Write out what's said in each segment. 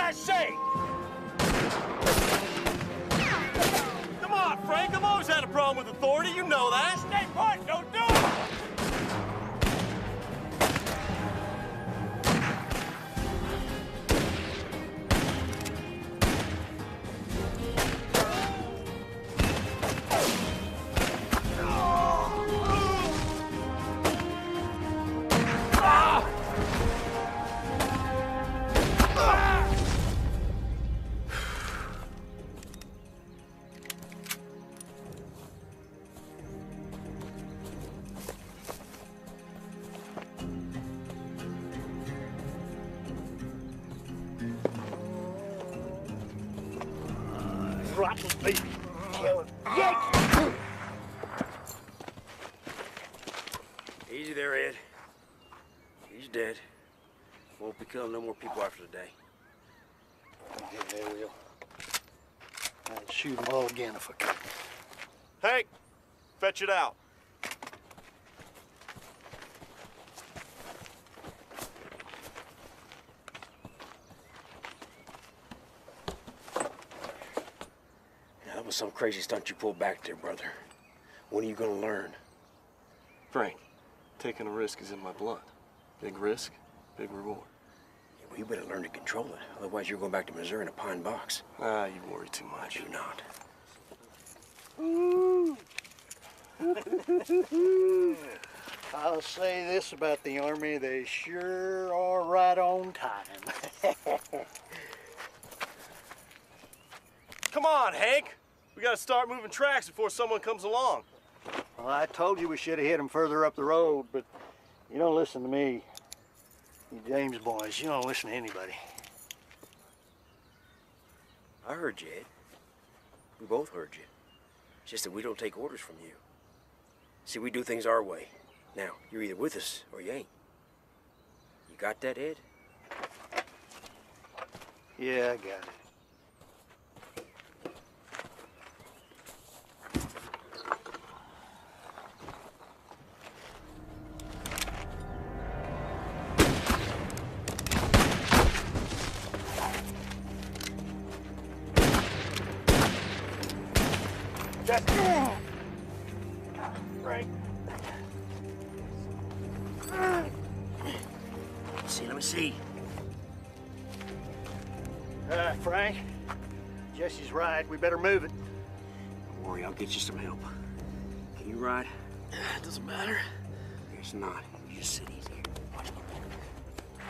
I say? Come on, Frank. I've always had a problem with authority. You know that. Stay put. Don't do it. Rotten baby. Yank! Easy there, Ed. He's dead. Won't be killing no more people after today. Yeah, they will. I'd shoot them all again if I could. Hank, fetch it out. That was some crazy stunt you pulled back there, brother. When are you gonna learn? Frank, taking a risk is in my blood. Big risk, big reward. Yeah, well, you better learn to control it. Otherwise, you're going back to Missouri in a pine box. Ah, you worry too much. Do not. I'll say this about the Army, they sure are right on time. Come on, Hank. We gotta start moving tracks before someone comes along. Well, I told you we should have hit them further up the road, but you don't listen to me. You James boys, you don't listen to anybody. I heard you, Ed. We both heard you. It's just that we don't take orders from you. See, we do things our way. Now, you're either with us or you ain't. You got that, Ed? Yeah, I got it. Frank. Let me see. Frank, Jesse's right. We better move it. Don't worry, I'll get you some help. Can you ride? It doesn't matter. It's not. You just sit easy. Watch me.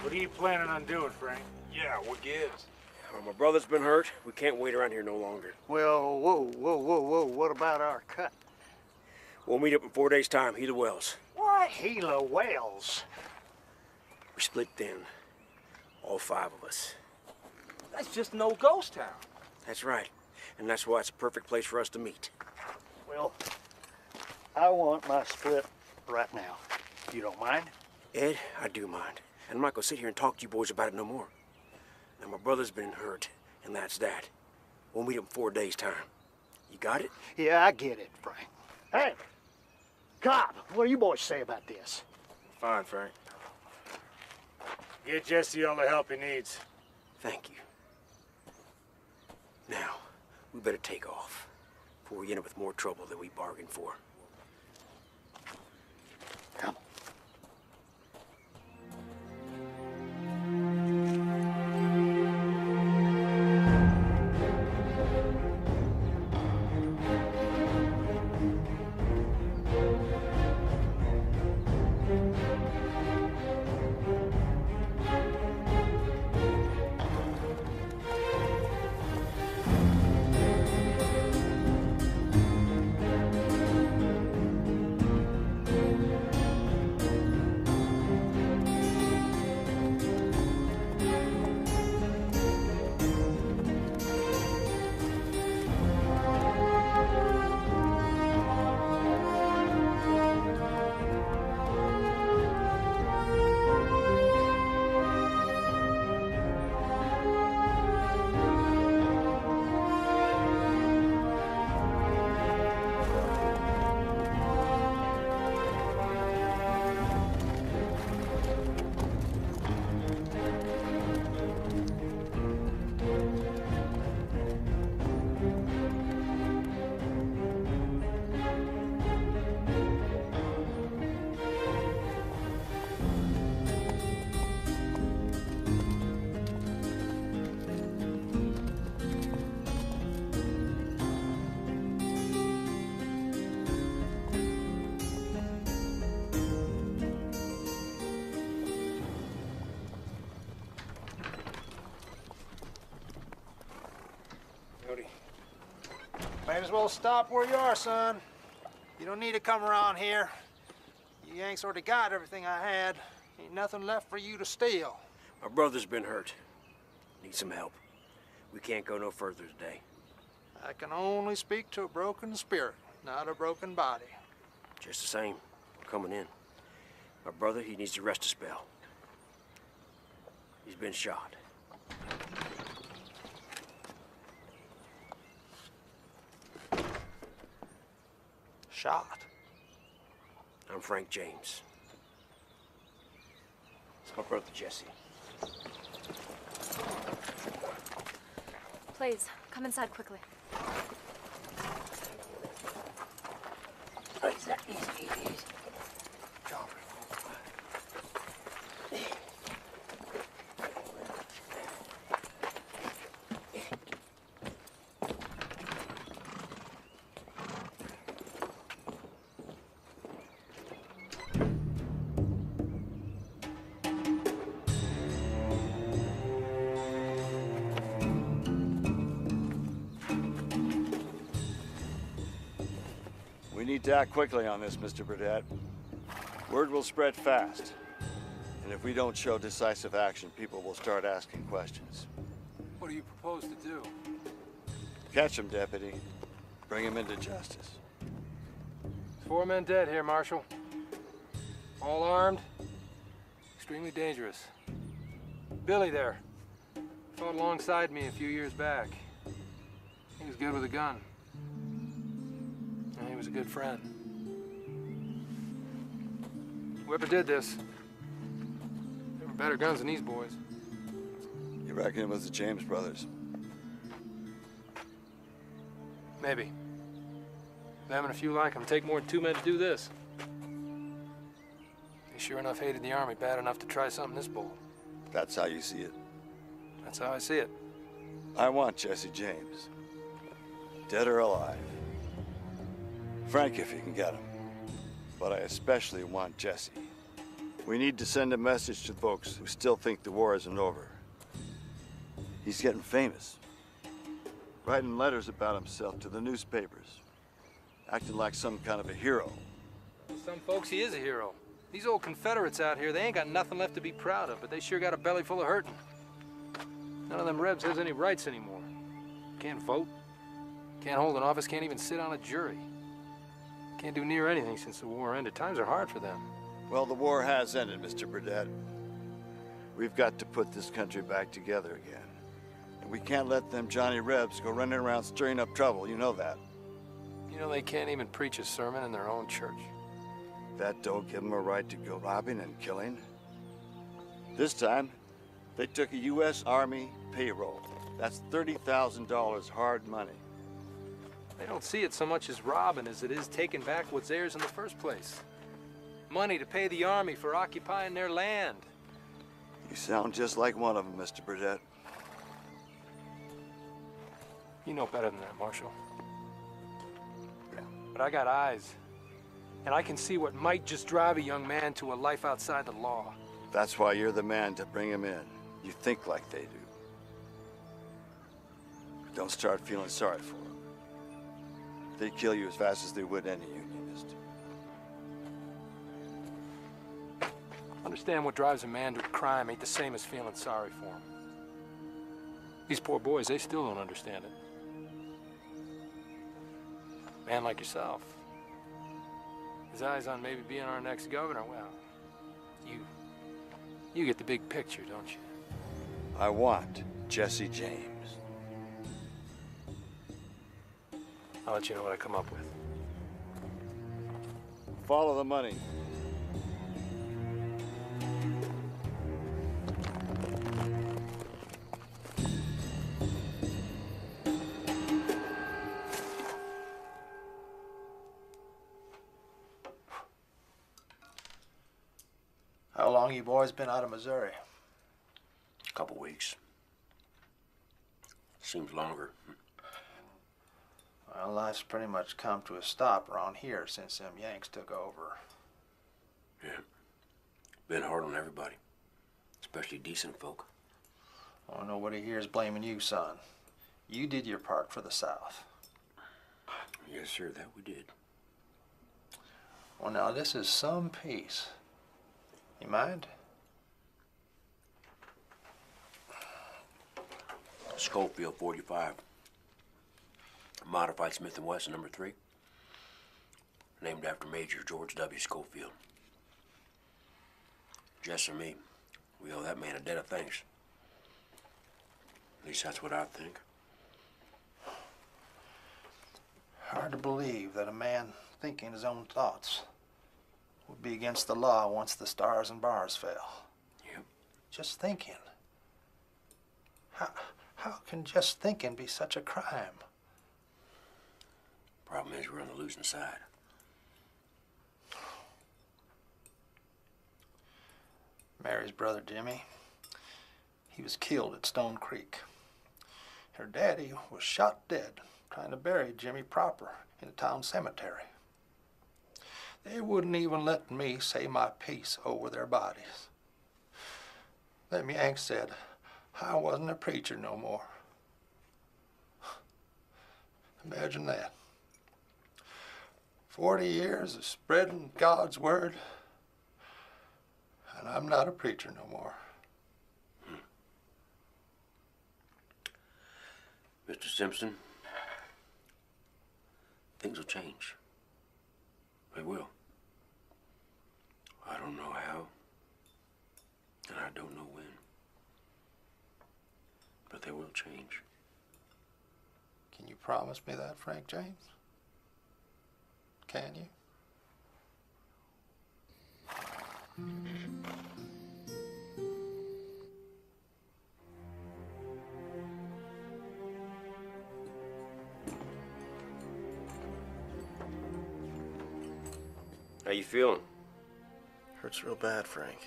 What are you planning on doing, Frank? Yeah, what gives? Well, my brother's been hurt. We can't wait around here no longer. Well, whoa. What about our cut? We'll meet up in 4 days' time, Gila Wells. What? Gila Wells? We're split thin. All 5 of us. That's just an old ghost town. That's right. And that's why it's a perfect place for us to meet. Well, I want my split right now. You don't mind? Ed, I do mind. And I'm not gonna sit here and talk to you boys about it no more. Now, my brother's been hurt, and that's that. We'll meet up in 4 days' time. You got it? Yeah, I get it, Frank. Hey, Cobb, what do you boys say about this? Fine, Frank. Get Jesse all the help he needs. Thank you. Now, we better take off before we end up with more trouble than we bargained for. Come. Cody. Might as well stop where you are, son. You don't need to come around here. You Yanks already got everything I had. Ain't nothing left for you to steal. My brother's been hurt. Needs some help. We can't go no further today. I can only speak to a broken spirit, not a broken body. Just the same, we're coming in. My brother, he needs to rest a spell. He's been shot. Shot? I'm Frank James. It's my brother, Jesse. Please, come inside quickly. Easy. John. We need to act quickly on this, Mr. Burdett. Word will spread fast. And if we don't show decisive action, people will start asking questions. What do you propose to do? Catch him, Deputy. Bring him into justice. 4 men dead here, Marshal. All armed. Extremely dangerous. Billy there. Fought alongside me a few years back. He was good with a gun. And he was a good friend. Whoever did this, they were better guns than these boys. You reckon it was the James brothers? Maybe. Them and a few like them take more than 2 men to do this. They sure enough hated the Army bad enough to try something this bold. That's how you see it. That's how I see it. I want Jesse James. Dead or alive. Frank, if you can get him. But I especially want Jesse. We need to send a message to folks who still think the war isn't over. He's getting famous. Writing letters about himself to the newspapers. Acting like some kind of a hero. Some folks, he is a hero. These old Confederates out here, they ain't got nothing left to be proud of, but they sure got a belly full of hurting. None of them Rebs has any rights anymore. Can't vote, can't hold an office, can't even sit on a jury. Can't do near anything since the war ended. Times are hard for them. Well, the war has ended, Mr. Burdett. We've got to put this country back together again. And we can't let them Johnny Rebs go running around stirring up trouble, you know that. You know, they can't even preach a sermon in their own church. That don't give them a right to go robbing and killing. This time, they took a U.S. Army payroll. That's $30,000 hard money. They don't see it so much as robbing as it is taking back what's theirs in the first place. Money to pay the Army for occupying their land. You sound just like one of them, Mr. Burdett. You know better than that, Marshal. But I got eyes. And I can see what might just drive a young man to a life outside the law. That's why you're the man to bring him in. You think like they do. But don't start feeling sorry for them. They'd kill you as fast as they would any unionist. Understand what drives a man to a crime ain't the same as feeling sorry for him. These poor boys, they still don't understand it. A man like yourself, his eyes on maybe being our next governor, well, you get the big picture, don't you? I want Jesse James. I'll let you know what I come up with. Follow the money. How long you boys been out of Missouri? A couple weeks. Seems longer. Well, life's pretty much come to a stop around here since them Yanks took over. Yeah. Been hard on everybody. Especially decent folk. Oh, nobody here is blaming you, son. You did your part for the South. Yes, sir, that we did. Well, now, this is some piece. You mind? Schofield 45. Modified Smith & Wesson number 3. Named after Major George W. Schofield. Jess and me, we owe that man a debt of thanks. At least that's what I think. Hard to believe that a man thinking his own thoughts would be against the law once the stars and bars fell. Yep. Just thinking. How can just thinking be such a crime? Problem is, we're on the losing side. Mary's brother, Jimmy, he was killed at Stone Creek. Her daddy was shot dead trying to bury Jimmy proper in the town cemetery. They wouldn't even let me say my piece over their bodies. Them Yanks said I wasn't a preacher no more. Imagine that. 40 years of spreading God's word, and I'm not a preacher no more. Mr. Simpson, things will change. They will. I don't know how, and I don't know when. But they will change. Can you promise me that, Frank James? Can you? How you feeling? Hurts real bad, Frank.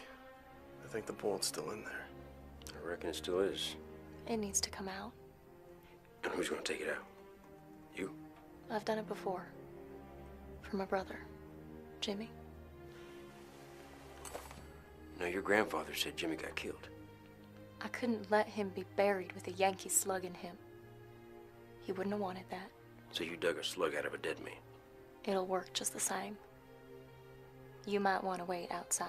I think the bullet's still in there. I reckon it still is. It needs to come out. And who's gonna take it out? You? I've done it before. For my brother, Jimmy. No, your grandfather said Jimmy got killed. I couldn't let him be buried with a Yankee slug in him. He wouldn't have wanted that. So you dug a slug out of a dead man. It'll work just the same. You might want to wait outside.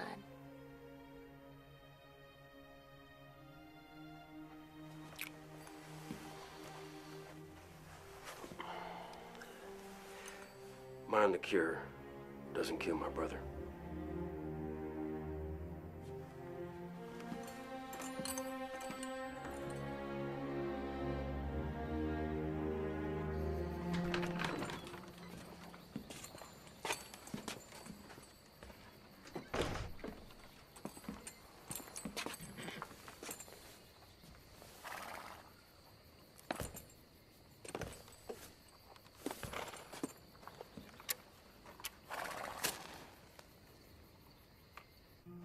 Mind the cure doesn't kill my brother.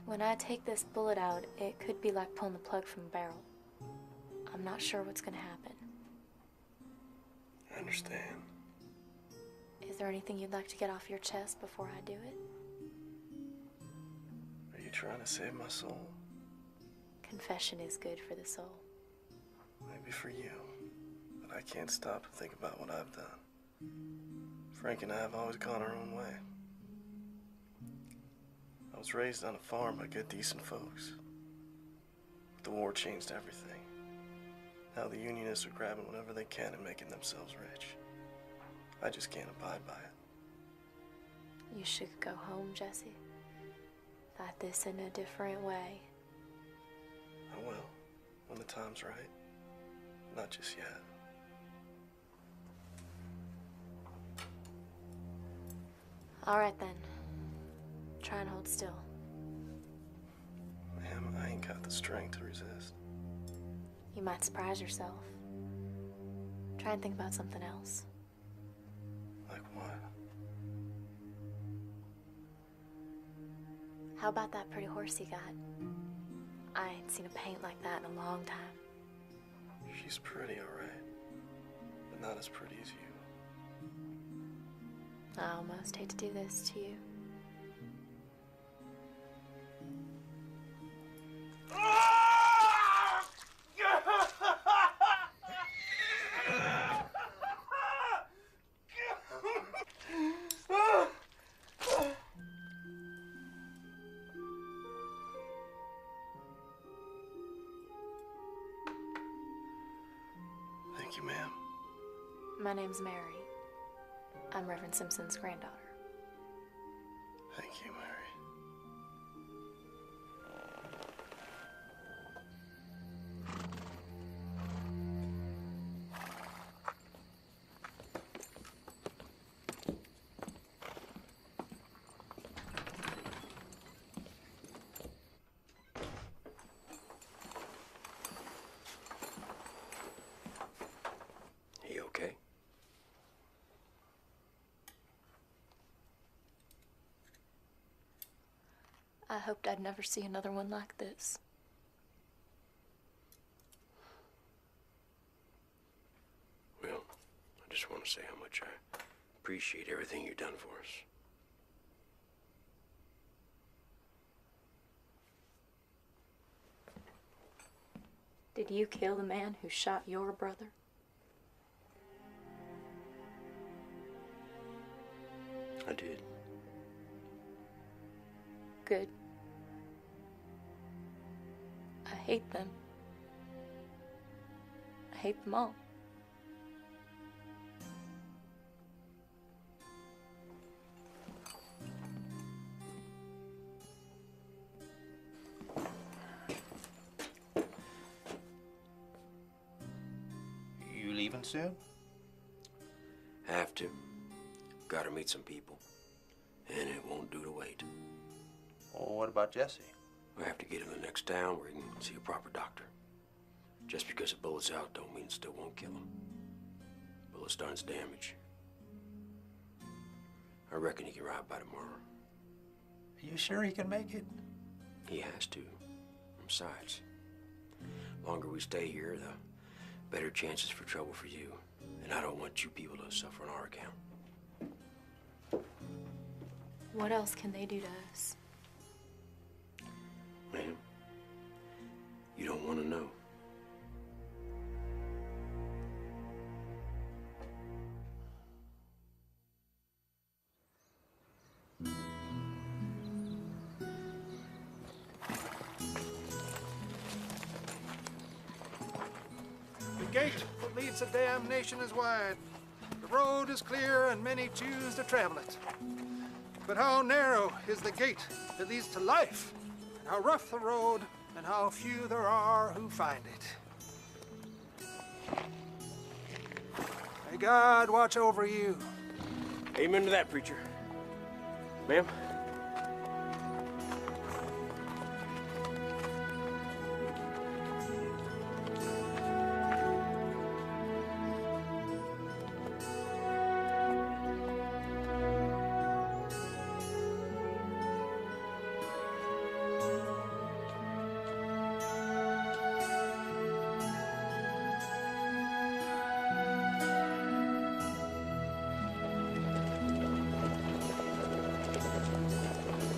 When I take this bullet out, it could be like pulling the plug from a barrel. I'm not sure what's gonna happen. I understand. Is there anything you'd like to get off your chest before I do it? Are you trying to save my soul? Confession is good for the soul. Maybe for you, but I can't stop to think about what I've done. Frank and I have always gone our own way. I was raised on a farm by good, decent folks. But the war changed everything. Now the Unionists are grabbing whatever they can and making themselves rich. I just can't abide by it. You should go home, Jesse. Fight this in a different way. I will, when the time's right. Not just yet. All right, then. Try and hold still. Ma'am, I ain't got the strength to resist. You might surprise yourself. Try and think about something else. Like what? How about that pretty horse you got? I ain't seen a paint like that in a long time. She's pretty, all right. But not as pretty as you. I almost hate to do this to you. Thank you, ma'am. My name's Mary. I'm Reverend Simpson's granddaughter. Thank you, Mary. You okay? I hoped I'd never see another one like this. Well, I just want to say how much I appreciate everything you've done for us. Did you kill the man who shot your brother? I did. Good. I hate them. I hate them all. You leaving soon? Have to. Gotta meet some people. And it won't do to wait. Well, what about Jesse? We have to get him to the next town where he can see a proper doctor. Just because a bullet's out don't mean it still won't kill him. Bullet's done its damage. I reckon he can ride by tomorrow. Are you sure he can make it? He has to. Besides, the longer we stay here, the better chances for trouble for you. And I don't want you people to suffer on our account. What else can they do to us? Ma'am, you don't want to know. The gate that leads to damnation is wide. The road is clear and many choose to travel it. But how narrow is the gate that leads to life? And how rough the road, and how few there are who find it. May God watch over you. Amen to that, preacher. Ma'am?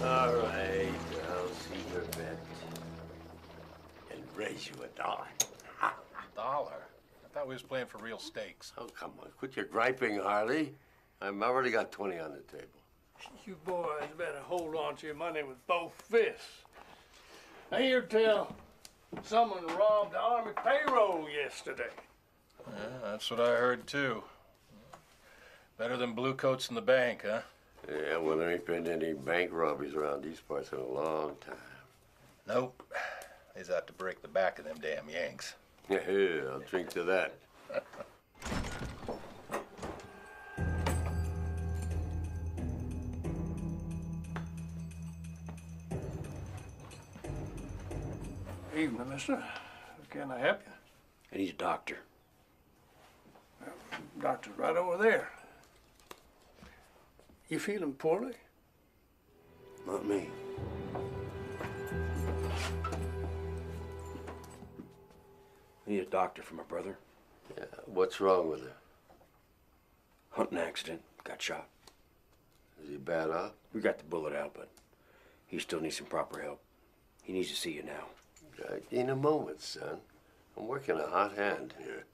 All right, I'll see your bet. And raise you $1. $1? I thought we was playing for real stakes. Oh, come on. Quit your griping, Harley. I've already got 20 on the table. You boys better hold on to your money with both fists. I hear tell someone robbed the Army payroll yesterday. Yeah, that's what I heard, too. Better than blue coats in the bank, huh? Yeah, well, there ain't been any bank robberies around these parts in a long time. Nope. He's out to break the back of them damn Yanks. Yeah, I'll drink to that. Evening, mister. Can I help you? I need a doctor. Doctor's right over there. You feeling poorly? Not me. I need a doctor for my brother. Yeah, what's wrong with her? Hunting accident. Got shot. Is he bad off? We got the bullet out, but he still needs some proper help. He needs to see you now. Right, in a moment, son. I'm working a hot hand here.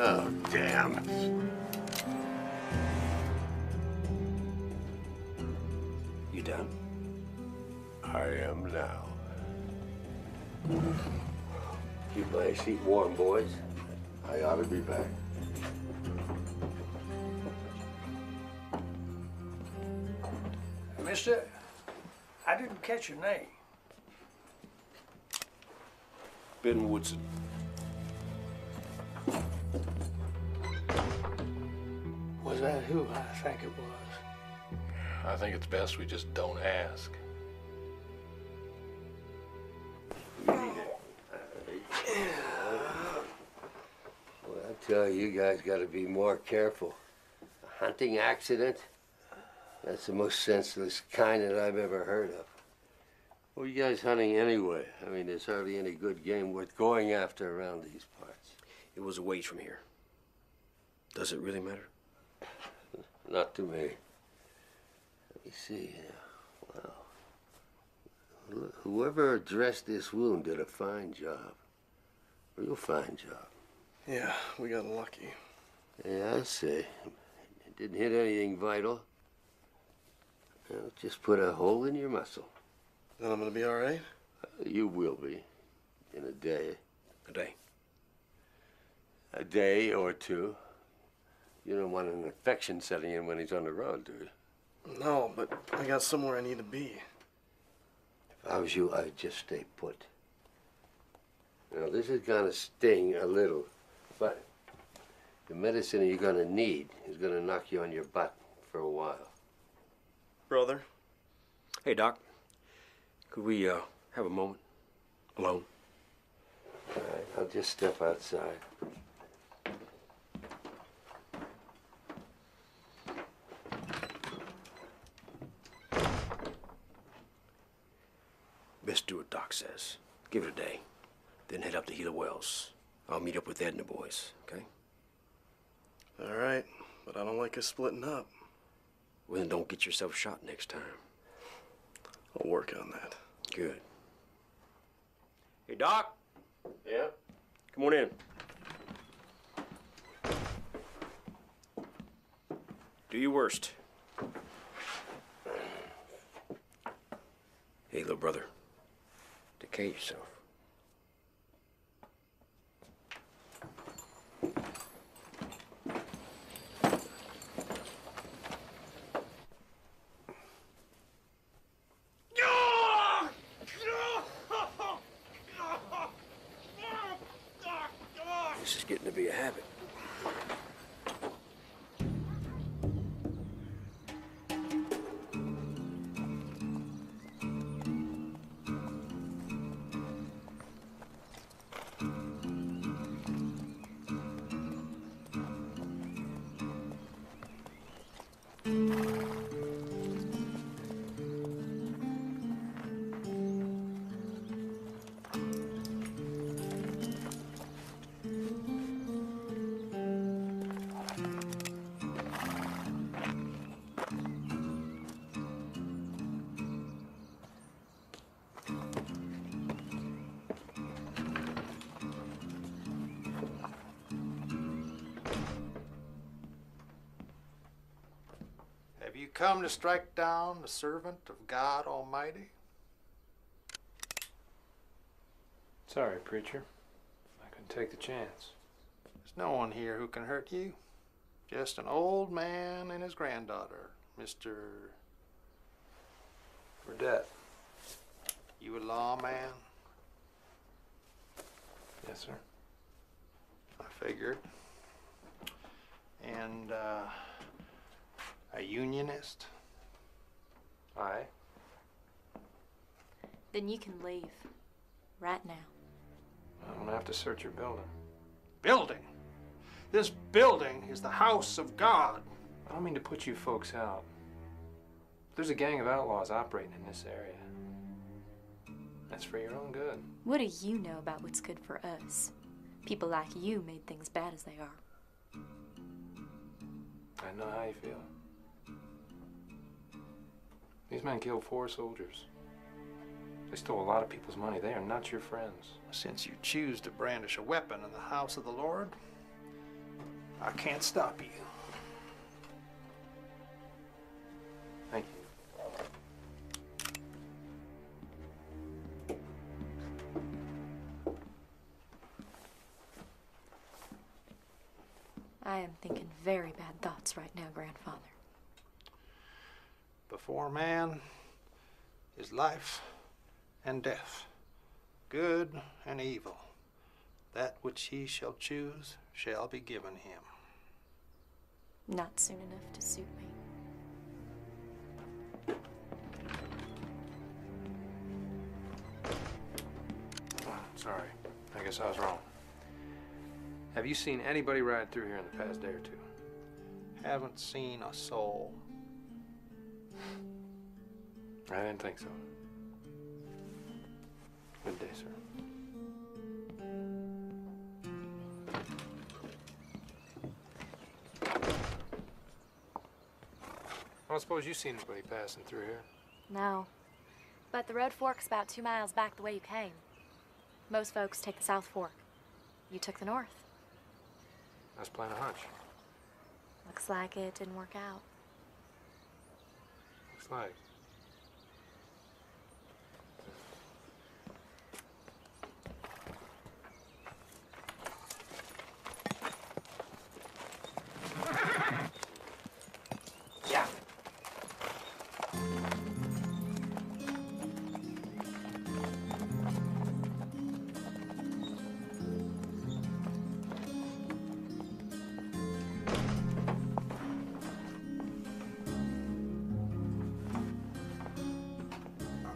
Oh, damn. You done? I am now. Keep my seat warm, boys. I ought to be back. Mister, I didn't catch your name. Ben Woodson. Was that who I think it was? I think it's best we just don't ask. Well, I tell you, you guys got to be more careful. A hunting accident? That's the most senseless kind that I've ever heard of. What are you guys hunting anyway? I mean, there's hardly any good game worth going after around these parts. It was a ways from here. Does it really matter? Not to me. Let me see. Wow. Whoever dressed this wound did a fine job. Real fine job. Yeah, we got lucky. Yeah, I see. It didn't hit anything vital. Well, just put a hole in your muscle. Then I'm gonna be all right? You will be. In a day. A day? A day or two. You don't want an infection setting in when he's on the road, do you? No, but I got somewhere I need to be. If I was you, I'd just stay put. Now, this is gonna sting a little, but the medicine you're gonna need is gonna knock you on your butt for a while. Brother? Hey, Doc. Could we, have a moment? Alone? All right, I'll just step outside. Best do what Doc says. Give it a day. Then head up to Gila Wells. I'll meet up with Ed and the boys, okay? All right, but I don't like us splitting up. Well, then don't get yourself shot next time. I'll work on that. Good. Hey, Doc. Yeah? Come on in. Do your worst. Hey, little brother. Take care of yourself. This is getting to be a habit. Have you come to strike down the servant of God Almighty? Sorry, preacher. I couldn't take the chance. There's no one here who can hurt you. Just an old man and his granddaughter, Mr. Burdett. You a lawman? Yes, sir. I figured. And, a unionist? Aye. Then you can leave. Right now. I'm gonna have to search your building. Building? This building is the house of God. I don't mean to put you folks out. There's a gang of outlaws operating in this area. That's for your own good. What do you know about what's good for us? People like you made things bad as they are. I know how you feel. These men killed 4 soldiers. They stole a lot of people's money. They are not your friends. Since you choose to brandish a weapon in the house of the Lord, I can't stop you. Thank you. I am thinking very bad thoughts right now, Grandfather. Before man is life and death, good and evil. That which he shall choose shall be given him. Not soon enough to suit me. Sorry. I guess I was wrong. Have you seen anybody ride through here in the past day or two? Haven't seen a soul. I didn't think so. Good day, sir. I don't suppose you've seen anybody passing through here. No. But the road forks about 2 miles back the way you came. Most folks take the South Fork. You took the North. I was playing a hunch. Looks like it didn't work out. Looks like.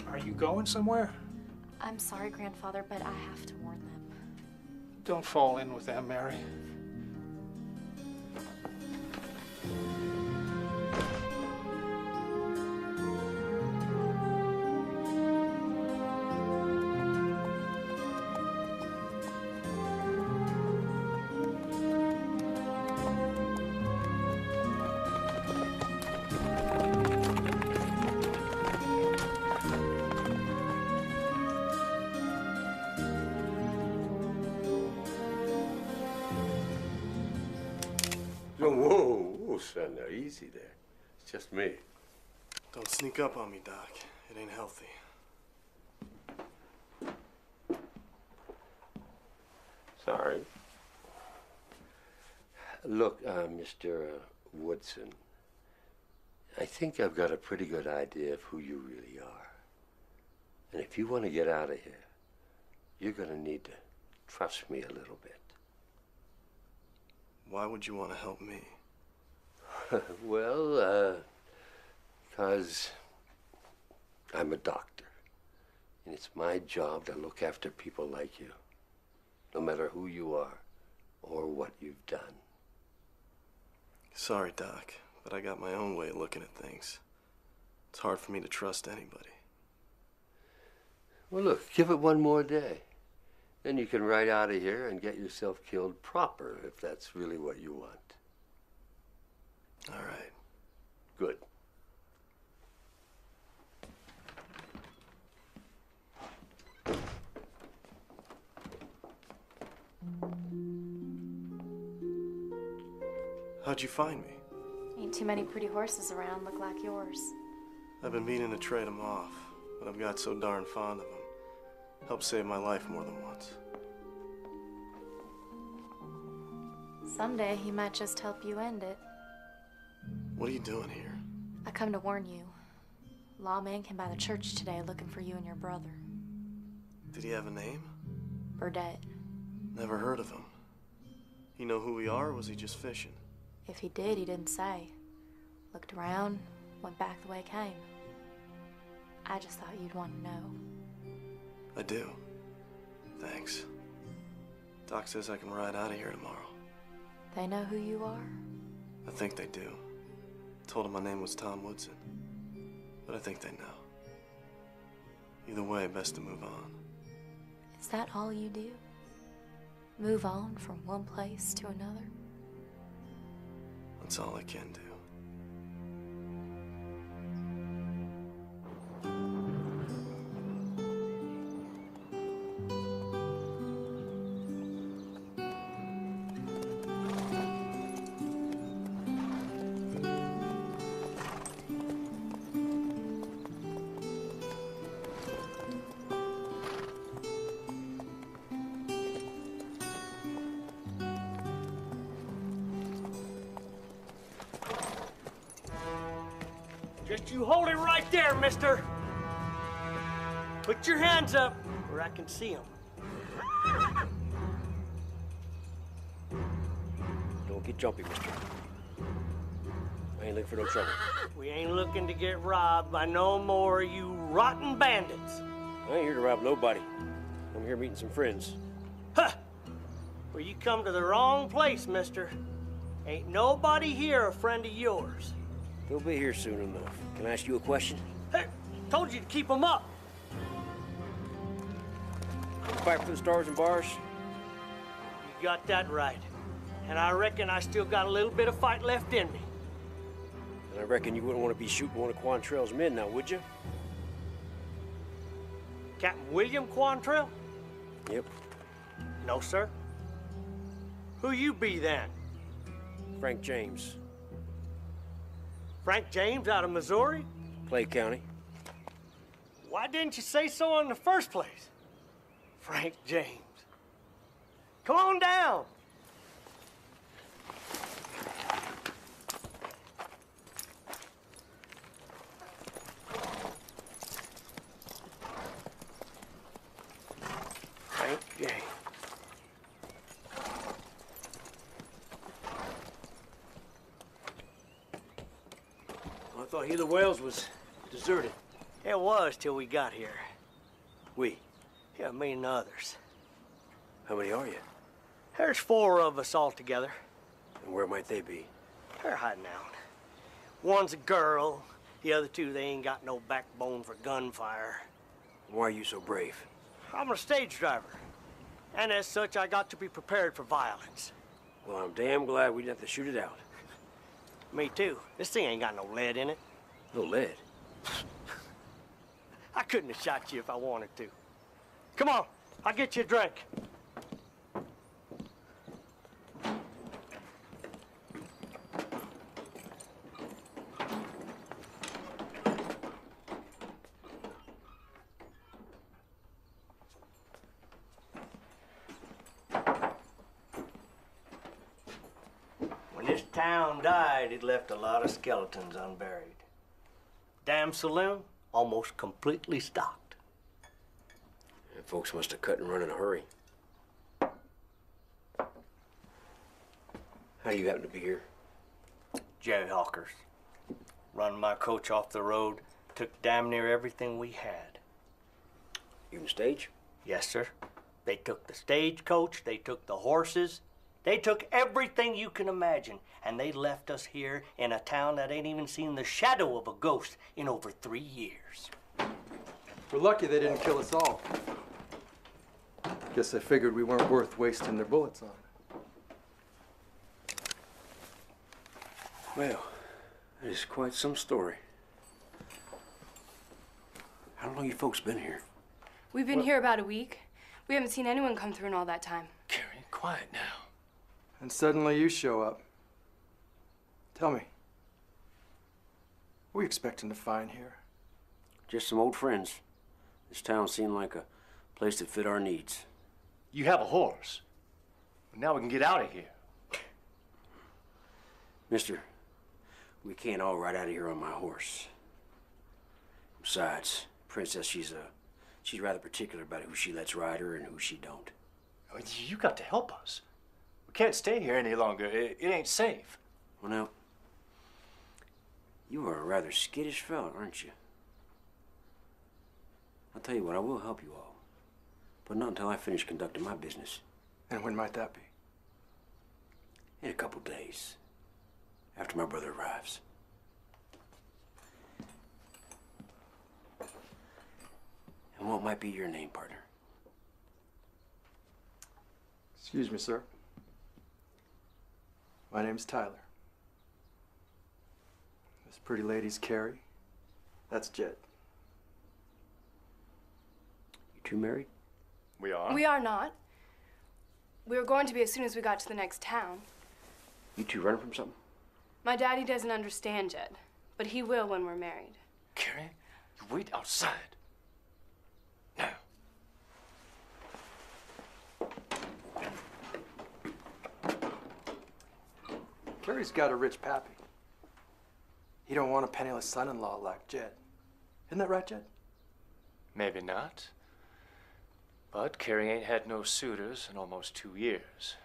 Are you going somewhere? I'm sorry, Grandfather, but I have to warn them. Don't fall in with them, Mary. Whoa, son, now easy there. It's just me. Don't sneak up on me, Doc. It ain't healthy. Sorry. Look, Mr. Woodson, I think I've got a pretty good idea of who you really are. And if you want to get out of here, you're going to need to trust me a little bit. Why would you want to help me? Well, because I'm a doctor. And it's my job to look after people like you, no matter who you are or what you've done. Sorry, Doc, but I got my own way of looking at things. It's hard for me to trust anybody. Well, look, give it one more day. Then you can ride out of here and get yourself killed proper, if that's really what you want. All right. Good. How'd you find me? Ain't too many pretty horses around look like yours. I've been meaning to trade them off, but I've got so darn fond of them. Helped save my life more than once. Someday he might just help you end it. What are you doing here? I come to warn you. Lawman came by the church today looking for you and your brother. Did he have a name? Burdett. Never heard of him. He know who we are, or was he just fishing? If he did, he didn't say. Looked around, went back the way he came. I just thought you'd want to know. I do. Thanks. Doc says I can ride out of here tomorrow. They know who you are? I think they do. Told him my name was Tom Woodson. But I think they know. Either way, best to move on. Is that all you do? Move on from one place to another? That's all I can do. Just you hold it right there, mister. Put your hands up where I can see them. Don't get jumpy, mister. I ain't looking for no trouble. We ain't looking to get robbed by no more of you rotten bandits. I ain't here to rob nobody. I'm here meeting some friends. Huh! Well, you come to the wrong place, mister. Ain't nobody here a friend of yours. They'll be here soon enough. Can I ask you a question? Hey, told you to keep them up. Fight for the stars and bars? You got that right. And I reckon I still got a little bit of fight left in me. And I reckon you wouldn't want to be shooting one of Quantrell's men now, would you? Captain William Quantrell? Yep. No, sir. Who you be then? Frank James. Frank James out of Missouri? Clay County. Why didn't you say so in the first place? Frank James. Come on down. Frank James. I thought Healer Wells was deserted. It was till we got here. We? Yeah, me and the others. How many are you? There's 4 of us all together. And where might they be? They're hiding out. One's a girl. The other 2, they ain't got no backbone for gunfire. Why are you so brave? I'm a stage driver. And as such, I got to be prepared for violence. Well, I'm damn glad we didn't have to shoot it out. Me too. This thing ain't got no lead in it. No lead? I couldn't have shot you if I wanted to. Come on, I'll get you a drink. When this town died, it left a lot of skeletons unburied. Damn saloon, almost completely stocked. And folks must have cut and run in a hurry. How do you happen to be here? Jayhawkers. Run my coach off the road, took damn near everything we had. Even stage? Yes, sir. They took the stagecoach, they took the horses, they took everything you can imagine, and they left us here in a town that ain't even seen the shadow of a ghost in over 3 years. We're lucky they didn't kill us all. Guess they figured we weren't worth wasting their bullets on. Well, that is quite some story. How long you folks been here? We've been here about a week. We haven't seen anyone come through in all that time. Carrie, quiet now. And suddenly you show up. Tell me, what are you expecting to find here? Just some old friends. This town seemed like a place that fit our needs. You have a horse. Now we can get out of here. Mister, we can't all ride out of here on my horse. Besides, Princess, she's rather particular about who she lets ride her and who she don't. You got to help us. We can't stay here any longer. It ain't safe. Well, now, you are a rather skittish fella, aren't you? I'll tell you what, I will help you all. But not until I finish conducting my business. And when might that be? In a couple days. After my brother arrives. And what might be your name, partner? Excuse me, sir. My name's Tyler. This pretty lady's Carrie. That's Jed. You two married? We are. We are not. We were going to be as soon as we got to the next town. You two running from something? My daddy doesn't understand Jed, but he will when we're married. Carrie, you wait outside. Now. Carrie's got a rich pappy. You don't want a penniless son-in-law like Jed. Isn't that right, Jed? Maybe not. But Carrie ain't had no suitors in almost 2 years.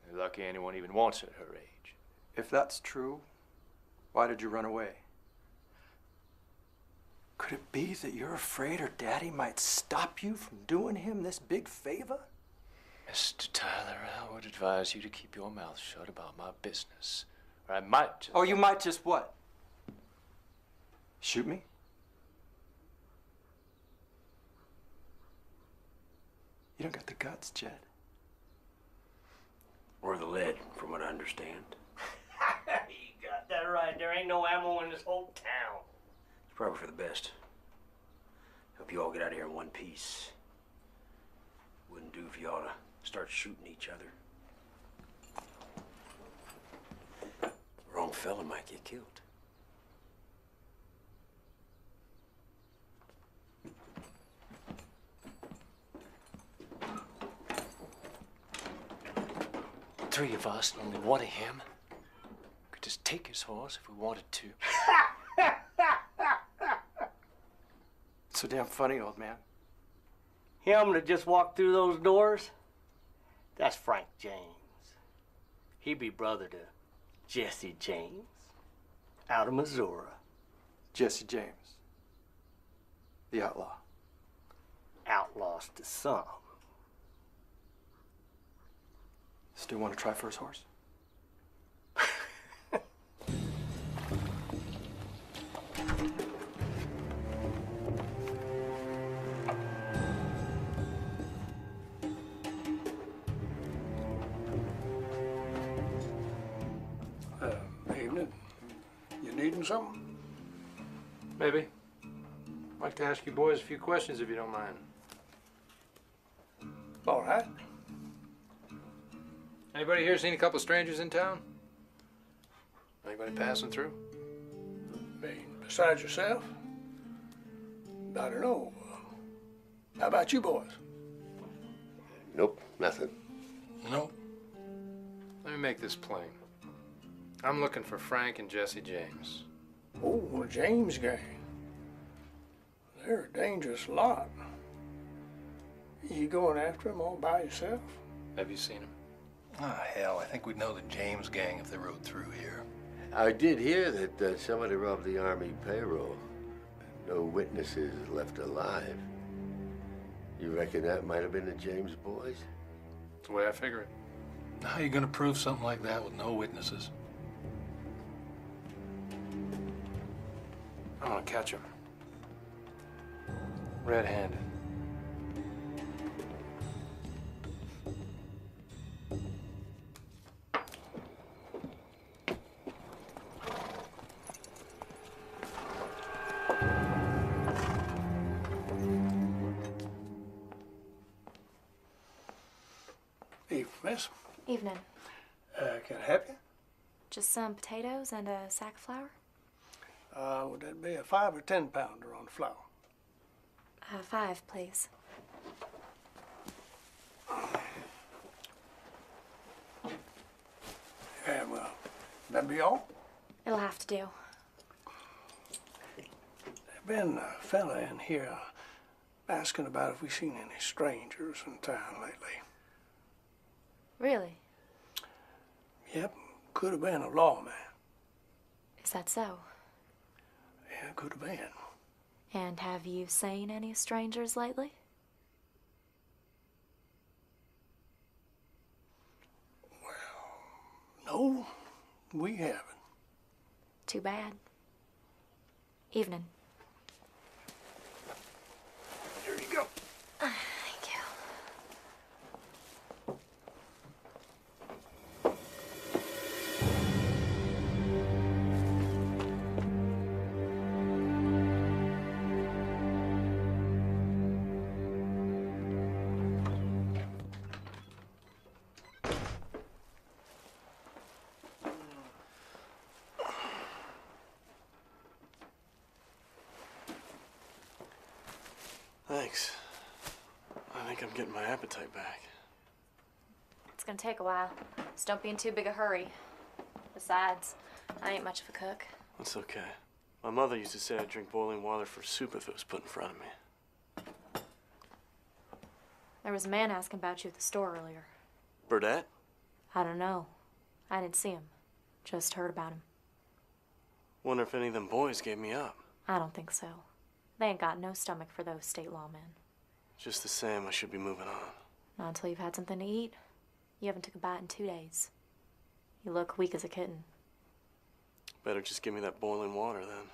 You're lucky anyone even wants her at her age. If that's true, why did you run away? Could it be that you're afraid her daddy might stop you from doing him this big favor? Mr. Tyler, I would advise you to keep your mouth shut about my business. Or I might just... Oh, you might just what? Shoot me? You don't got the guts, Jed. Or the lead, from what I understand. You got that right. There ain't no ammo in this whole town. It's probably for the best. Hope you all get out of here in one piece. Wouldn't do if you ought to start shooting each other. The wrong fella might get killed. Three of us and only one of him. Could just take his horse if we wanted to. It's so damn funny, old man. Him that just walked through those doors? That's Frank James. He be brother to Jesse James out of Missouri. Jesse James. The outlaw. Outlaws to some. Still want to try for his horse? Evening. You needing something? Maybe. I'd like to ask you boys a few questions if you don't mind. All right. Anybody here seen a couple strangers in town? Anybody passing through? I mean, besides yourself? I don't know. How about you boys? Nope, nothing. Nope. Let me make this plain. I'm looking for Frank and Jesse James. Oh, the James gang. They're a dangerous lot. You going after them all by yourself? Have you seen them? Oh, hell, I think we'd know the James gang if they rode through here. I did hear that somebody robbed the Army payroll. No witnesses left alive. You reckon that might have been the James boys? That's the way I figure it. How are you gonna prove something like that with no witnesses? I'm gonna catch him. Red-handed. Evening, miss. Evening. Can I help you? Just some potatoes and a sack of flour? Would that be a 5 or 10 pounder on flour? 5, please. Yeah, well, that be all? It'll have to do. There's been a fella in here asking about if we seen any strangers in town lately. Really? Yep, could have been a lawman. Is that so? Yeah, could have been. And have you seen any strangers lately? No, we haven't. Too bad. Evening. There you go. Thank you. Thanks. I think I'm getting my appetite back. It's gonna take a while. Just don't be in too big a hurry. Besides, I ain't much of a cook. It's okay. My mother used to say I'd drink boiling water for soup if it was put in front of me. There was a man asking about you at the store earlier. Burdett? I don't know. I didn't see him. Just heard about him. Wonder if any of them boys gave me up. I don't think so. They ain't got no stomach for those state lawmen. Just the same, I should be moving on. Not until you've had something to eat. You haven't took a bite in 2 days. You look weak as a kitten. Better just give me that boiling water then.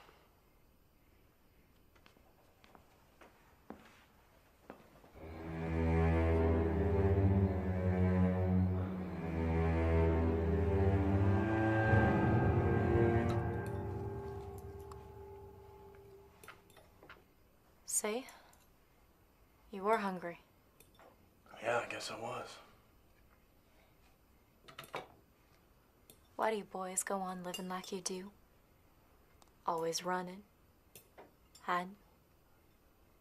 See? You were hungry. Yeah, I guess I was. Why do you boys go on living like you do? Always running, hiding.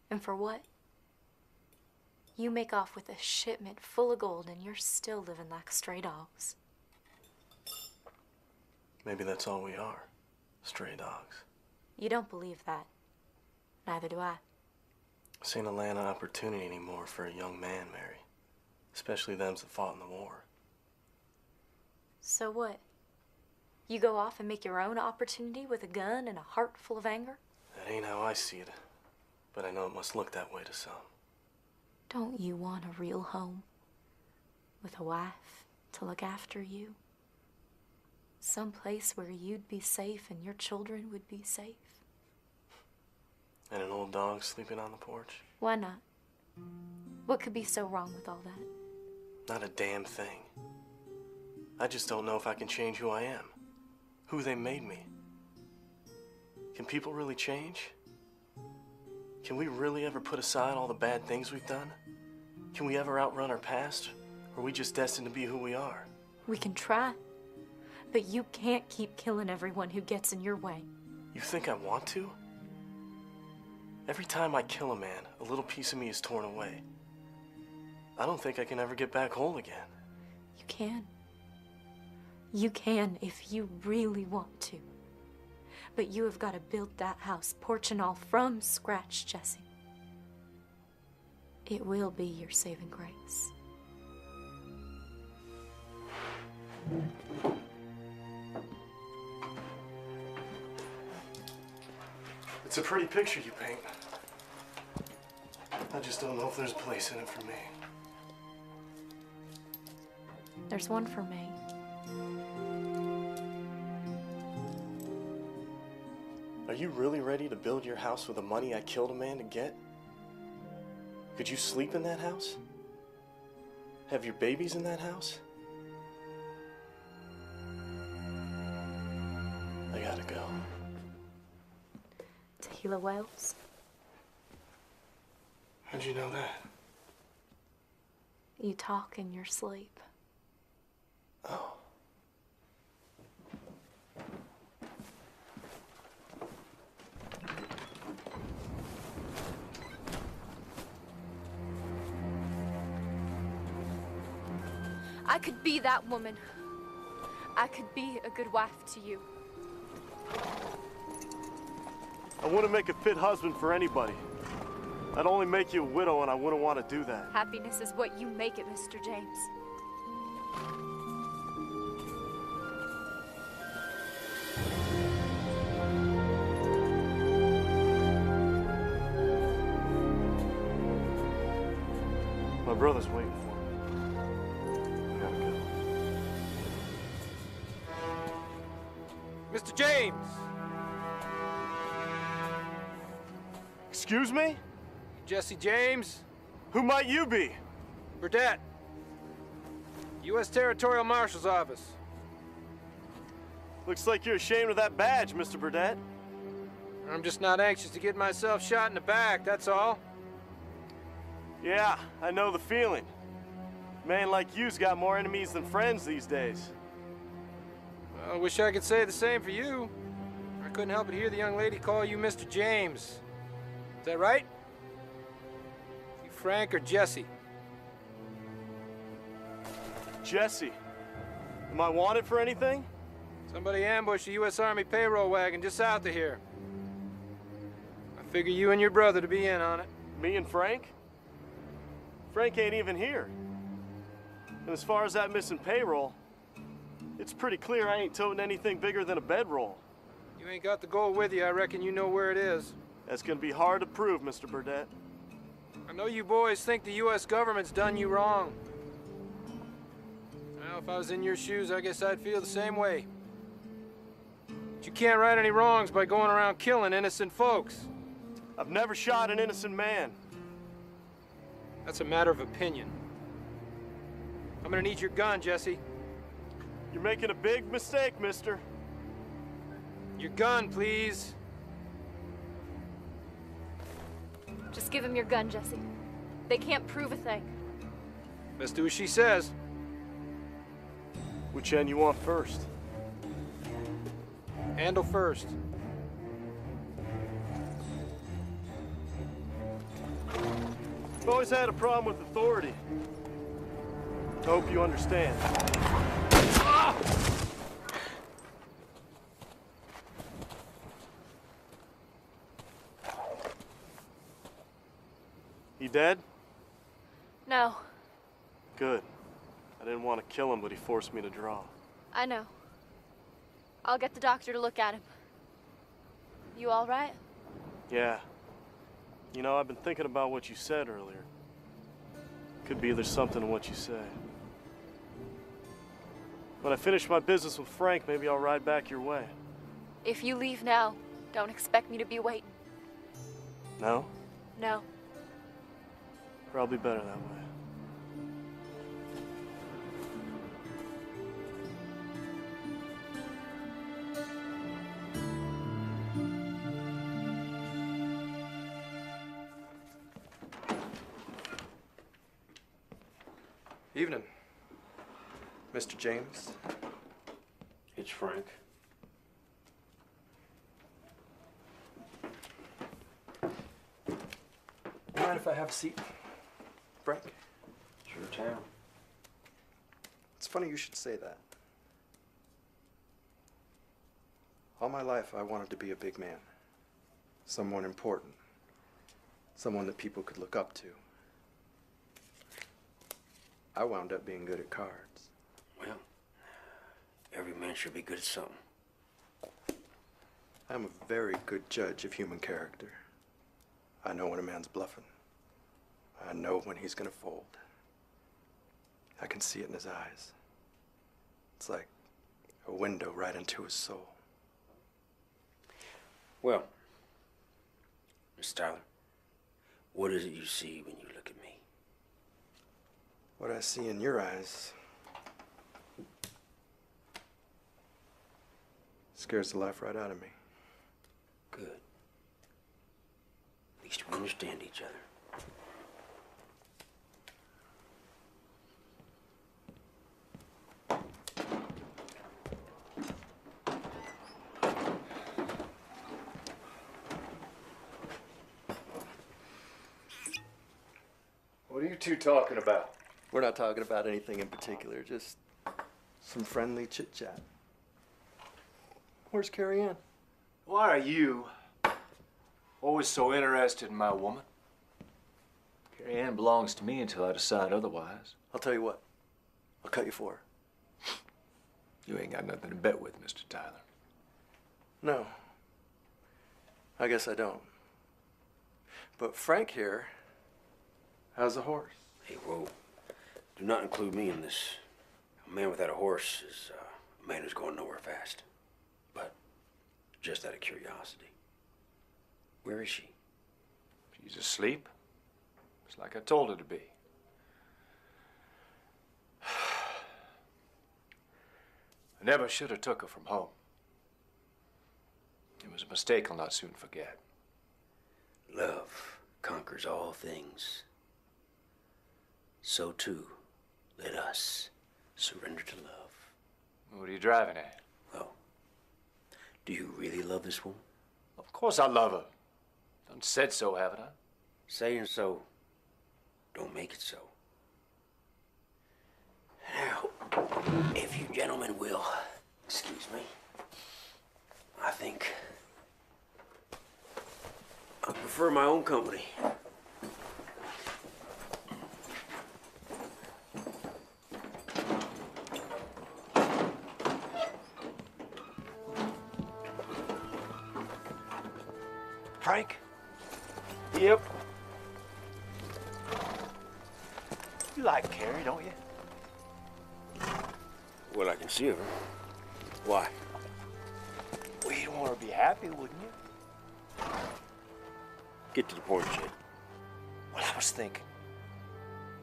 And for what? You make off with a shipment full of gold and you're still living like stray dogs. Maybe that's all we are. Stray dogs. You don't believe that. Neither do I. This ain't a land of opportunity anymore for a young man, Mary. Especially them that fought in the war. So what? You go off and make your own opportunity with a gun and a heart full of anger? That ain't how I see it. But I know it must look that way to some. Don't you want a real home? With a wife to look after you? Some place where you'd be safe and your children would be safe? And an old dog sleeping on the porch? Why not? What could be so wrong with all that? Not a damn thing. I just don't know if I can change who I am. Who they made me. Can people really change? Can we really ever put aside all the bad things we've done? Can we ever outrun our past? Or are we just destined to be who we are? We can try. But you can't keep killing everyone who gets in your way. You think I want to? Every time I kill a man, a little piece of me is torn away. I don't think I can ever get back whole again. You can. You can if you really want to. But you have got to build that house, porch and all, from scratch, Jesse. It will be your saving grace. It's a pretty picture you paint. I just don't know if there's a place in it for me. There's one for me. Are you really ready to build your house with the money I killed a man to get? Could you sleep in that house? Have your babies in that house? I gotta go. Tequila Wells? How'd you know that? You talk in your sleep. Oh. I could be that woman. I could be a good wife to you. I wouldn't make a fit husband for anybody. I'd only make you a widow, and I wouldn't want to do that. Happiness is what you make it, Mr. James. My brother's waiting for me. I gotta go. Mr. James! Excuse me? Jesse James? Who might you be? Burdett. U.S. Territorial Marshal's Office. Looks like you're ashamed of that badge, Mr. Burdett. I'm just not anxious to get myself shot in the back, that's all. Yeah, I know the feeling. A man like you's got more enemies than friends these days. Well, I wish I could say the same for you. I couldn't help but hear the young lady call you Mr. James. Is that right? You Frank or Jesse? Jesse, am I wanted for anything? Somebody ambushed a U.S. Army payroll wagon just south of here. I figure you and your brother to be in on it. Me and Frank? Frank ain't even here. And as far as that missing payroll, it's pretty clear I ain't toting anything bigger than a bedroll. You ain't got the gold with you. I reckon you know where it is. That's gonna be hard to prove, Mr. Burdett. I know you boys think the U.S. government's done you wrong. Well, if I was in your shoes, I guess I'd feel the same way. But you can't right any wrongs by going around killing innocent folks. I've never shot an innocent man. That's a matter of opinion. I'm gonna need your gun, Jesse. You're making a big mistake, mister. Your gun, please. Just give him your gun, Jesse. They can't prove a thing. Best do as she says. Which end you want first? Handle first. I've always had a problem with authority. I hope you understand. Ah! He dead? No, Good. I didn't want to kill him, but he forced me to draw. I know. I'll get the doctor to look at him. You all right? Yeah. You know, I've been thinking about what you said earlier. Could be there's something in what you say. When I finish my business with Frank, maybe I'll ride back your way. If you leave now, don't expect me to be waiting. No? No. Probably better that way. Evening. Mr. James. It's Frank. Mind if I have a seat? Frank? It's your town. It's funny you should say that. All my life I wanted to be a big man. Someone important. Someone that people could look up to. I wound up being good at cards. Well, every man should be good at something. I'm a very good judge of human character. I know when a man's bluffing. I know when he's gonna fold. I can see it in his eyes. It's like a window right into his soul. Well, Miss Tyler, what is it you see when you look at me? What I see in your eyes scares the life right out of me. Good. At least we understand each other. What are you two talking about? We're not talking about anything in particular, just some friendly chit-chat. Where's Carrie Ann? Why are you always so interested in my woman? Carrie Ann belongs to me until I decide otherwise. I'll tell you what. I'll cut you for her. You ain't got nothing to bet with, Mr. Tyler. No. I guess I don't. But Frank here has a horse. Hey, whoa. Do not include me in this. A man without a horse is a man who's going nowhere fast. But just out of curiosity, where is she? She's asleep. It's like I told her to be. I never should have took her from home. It was a mistake I'll not soon forget. Love conquers all things. So too, let us surrender to love. What are you driving at? Well, do you really love this woman? Of course I love her. Done said so, haven't I? Saying so don't make it so. Now, if you gentlemen will excuse me. I think I prefer my own company. Frank? Yep. You like Carrie, don't you? What I can see of her. Why? Well, you'd want her to be happy, wouldn't you? Get to the point, Jed. Well, I was thinking,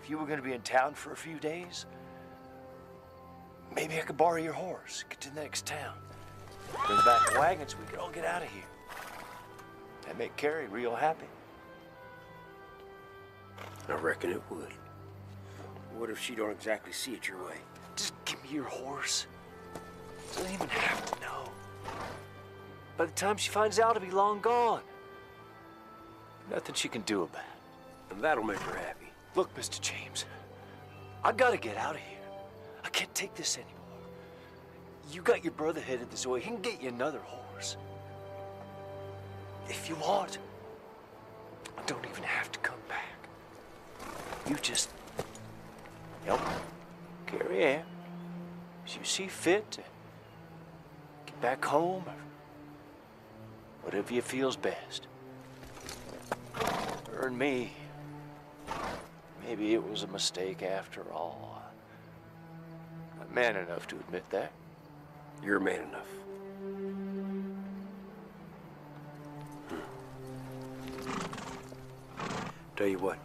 if you were going to be in town for a few days, maybe I could borrow your horse, get to the next town. Bring back the wagon so we could all get out of here. That'd make Carrie real happy. I reckon it would. What if she don't exactly see it your way? Just give me your horse. She doesn't even have to know. By the time she finds out, it'll be long gone. Nothing she can do about it. And that'll make her happy. Look, Mr. James, I gotta get out of here. I can't take this anymore. You got your brother headed this way. He can get you another horse. If you want, I don't even have to come back. You just help Carrie Ann as you see fit to get back home or whatever you feel's best. Her and me, maybe it was a mistake after all. I'm man enough to admit that. You're man enough. Tell you what.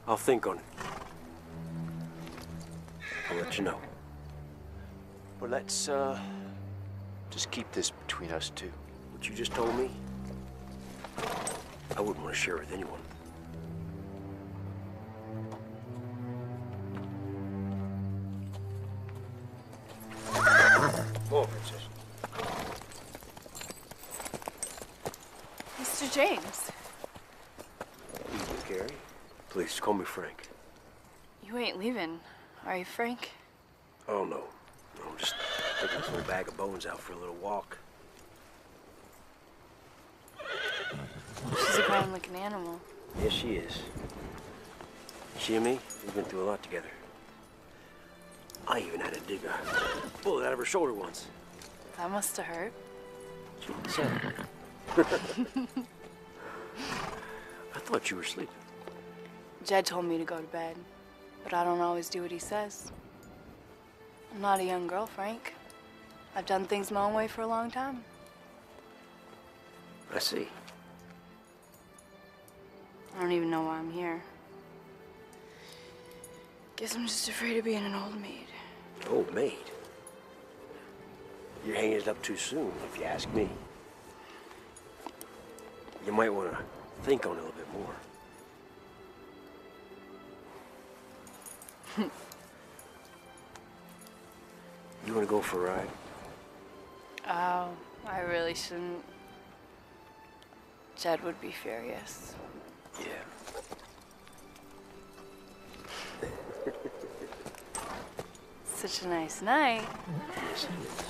I'll think on it. I'll let you know. Well, let's, just keep this between us two. What you just told me, I wouldn't want to share with anyone. Come on, Princess. Mr. James, Easy, Carrie. Please, call me Frank. you ain't leaving, are you, Frank? Oh, no. No, I'm just taking this little bag of bones out for a little walk. She's a fine-looking animal. Yes, she is. She and me, we've been through a lot together. I even had to dig a bullet out of her shoulder once. That must have hurt. She didn't say. I thought you were sleeping. Jed told me to go to bed, but I don't always do what he says. I'm not a young girl, Frank. I've done things my own way for a long time. I see. I don't even know why I'm here. Guess I'm just afraid of being an old maid. Old maid? You're hanging it up too soon, if you ask me. You might want to think on it a little bit more. You want to go for a ride? Oh, I really shouldn't. Jed would be furious. Yeah. Such a nice night. Yes, it is.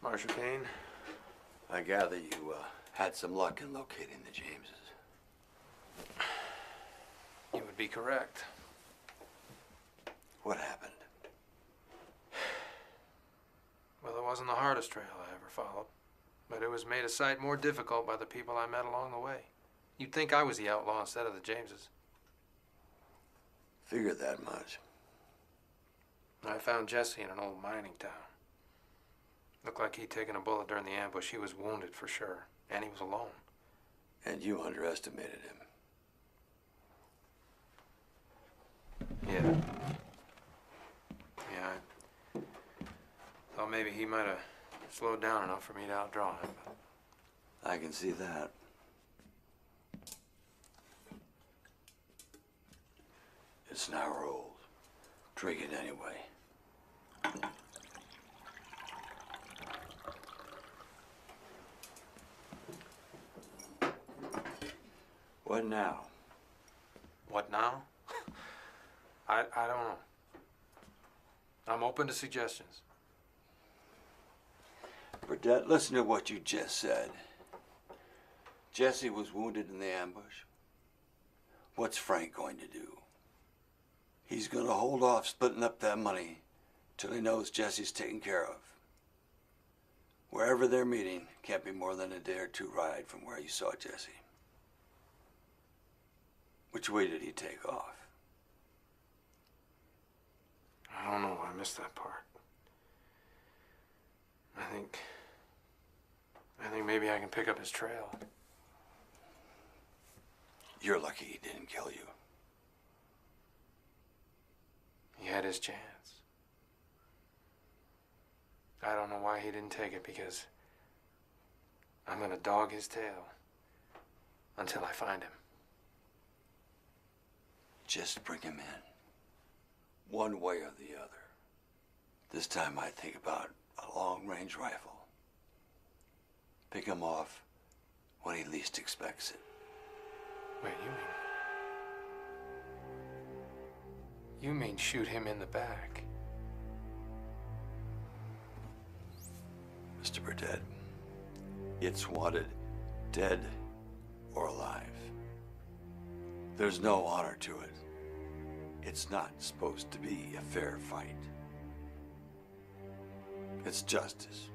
Marshal Kane? I gather you had some luck in locating the Jameses. You would be correct. What happened? Well, it wasn't the hardest trail I ever followed, but it was made a sight more difficult by the people I met along the way. You'd think I was the outlaw instead of the Jameses. Figured that much. I found Jesse in an old mining town. Looked like he'd taken a bullet during the ambush. He was wounded for sure, and he was alone. And you underestimated him. Yeah. Yeah, I thought maybe he might have slowed down enough for me to outdraw him. But I can see that. It's now or old. Drink it anyway. What now? What now? I don't know. I'm open to suggestions. Burdett, listen to what you just said. Jesse was wounded in the ambush. What's Frank going to do? He's going to hold off splitting up that money till he knows Jesse's taken care of. Wherever they're meeting can't be more than a day or two ride from where you saw Jesse. Which way did he take off? I don't know. I missed that part. I think maybe I can pick up his trail. You're lucky he didn't kill you. He had his chance. I don't know why he didn't take it, because I'm gonna dog his tail until I find him. Just bring him in. One way or the other. This time I think about a long-range rifle. Pick him off when he least expects it. Wait, you mean shoot him in the back? Mr. Burdett, it's wanted dead or alive. There's no honor to it. It's not supposed to be a fair fight. It's justice.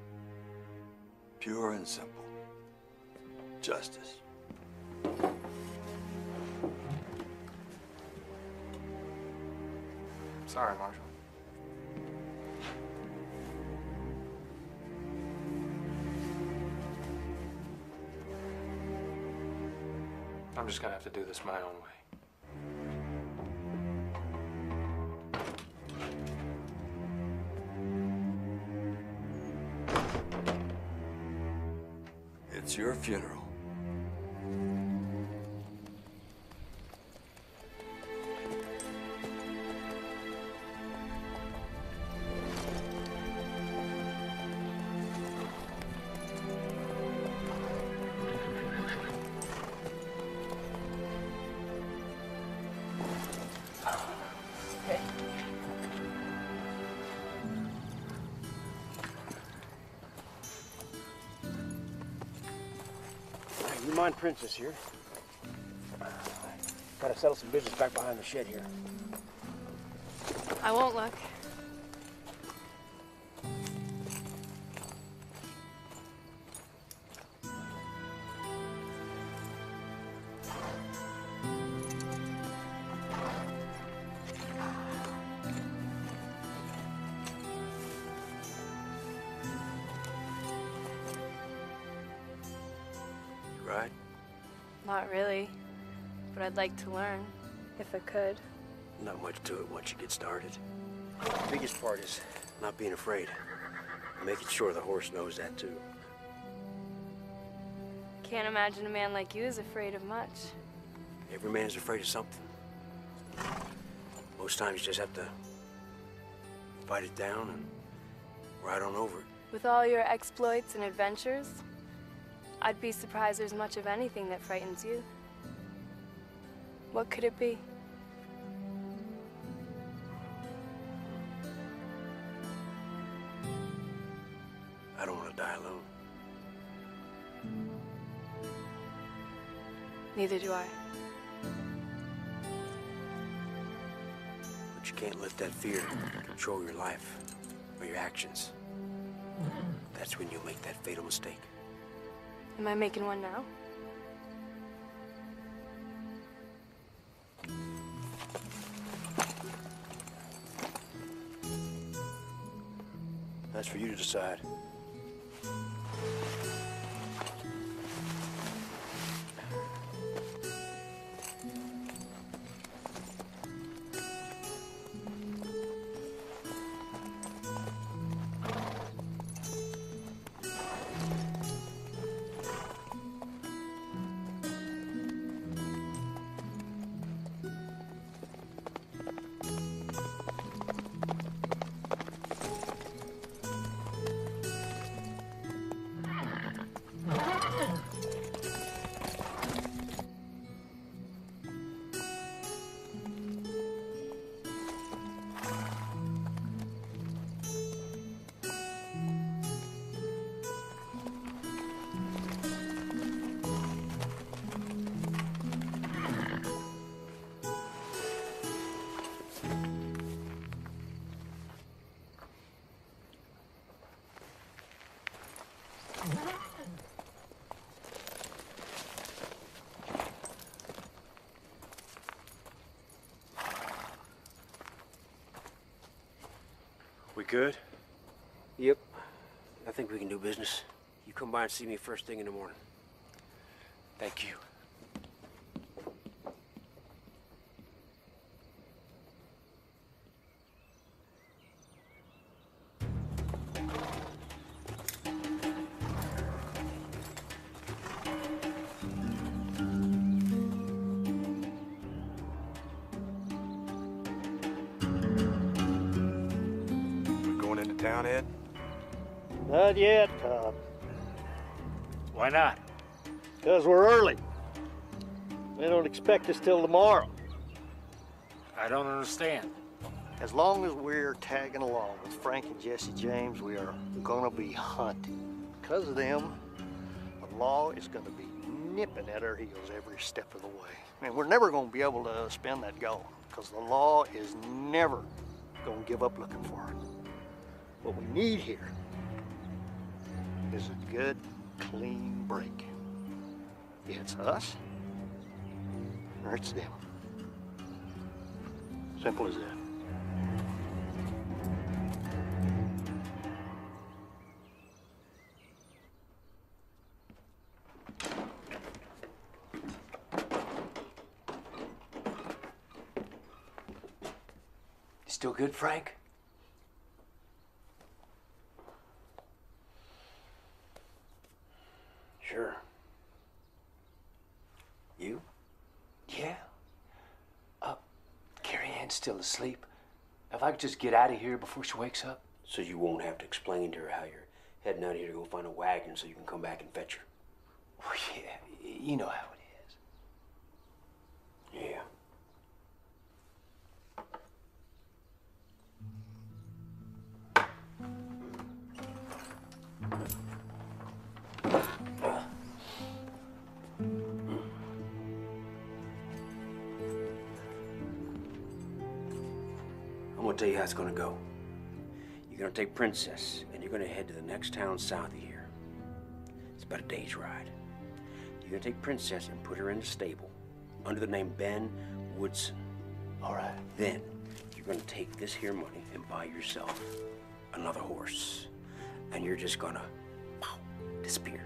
Pure and simple. Justice. Sorry, Marshal. I'm just gonna have to do this my own way. It's your funeral. You mind Princess here? Gotta settle some business back behind the shed here. I won't look. Right? Not really, but I'd like to learn, if I could. Not much to it once you get started. The biggest part is not being afraid. Making sure the horse knows that too. Can't imagine a man like you is afraid of much. Every man is afraid of something. Most times you just have to fight it down and ride on over it. With all your exploits and adventures, I'd be surprised there's much of anything that frightens you. What could it be? I don't want to die alone. Neither do I. But you can't let that fear control your life or your actions. That's when you'll make that fatal mistake. Am I making one now? That's for you to decide. good? Yep. I think we can do business. You come by and see me first thing in the morning. Thank you. Town, Ed? Not yet, Cobb. Why not? Because we're early. They don't expect us till tomorrow. I don't understand. As long as we're tagging along with Frank and Jesse James, we are gonna be hunted. Because of them, the law is gonna be nipping at our heels every step of the way. And we're never gonna be able to spend that goal, because the law is never gonna give up looking for it. What we need here is a good, clean break. It's us, or it's them. Simple as that. Still good, Frank? Sure. You? Yeah. Carrie Ann's still asleep. If I could just get out of here before she wakes up. So you won't have to explain to her how you're heading out here to go find a wagon so you can come back and fetch her. Oh, yeah. You know how it is. Yeah. I'm gonna tell you how it's gonna go. You're gonna take Princess, and you're gonna head to the next town south of here. It's about a day's ride. You're gonna take Princess and put her in the stable, under the name Ben Woodson. All right. Then, you're gonna take this here money and buy yourself another horse. And you're just gonna, pow, disappear.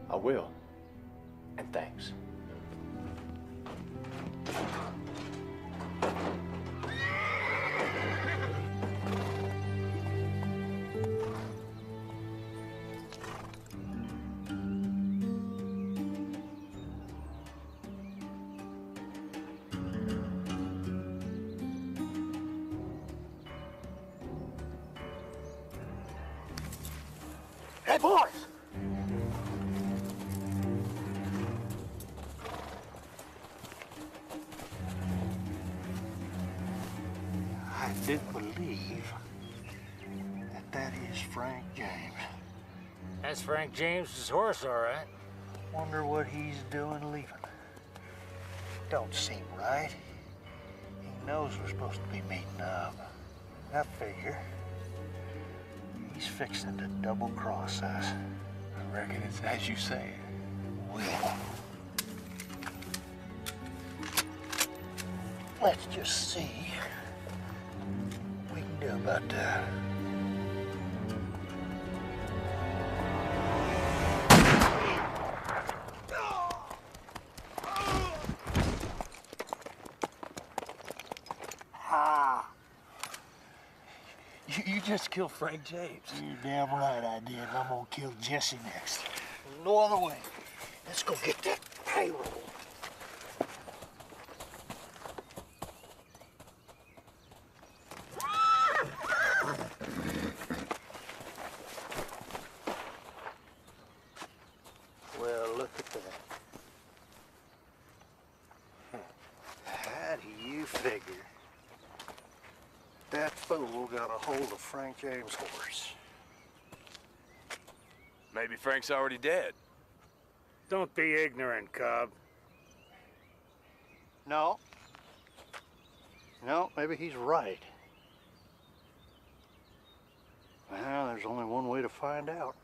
I will. And thanks. Hey, boys! I do believe that is Frank James. That's Frank James's horse, all right. Wonder what he's doing leaving. Don't seem right. He knows we're supposed to be meeting up. I figure he's fixing to double-cross us. I reckon it's as you say. Let's just see what we can do about that. You just killed Frank James. You're damn right I did. I'm gonna kill Jesse next. No other way. Let's go get that payroll. Well, look at that. How do you figure that fool got a hold of Frank James' horse? Maybe Frank's already dead. Don't be ignorant, Cobb. No. No, maybe he's right. Well, there's only one way to find out.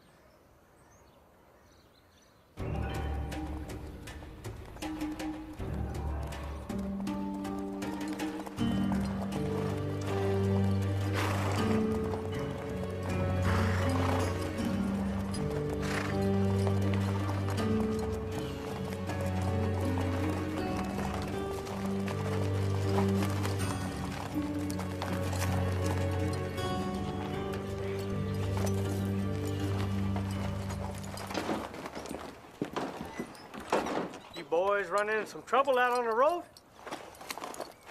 boys run into some trouble out on the road?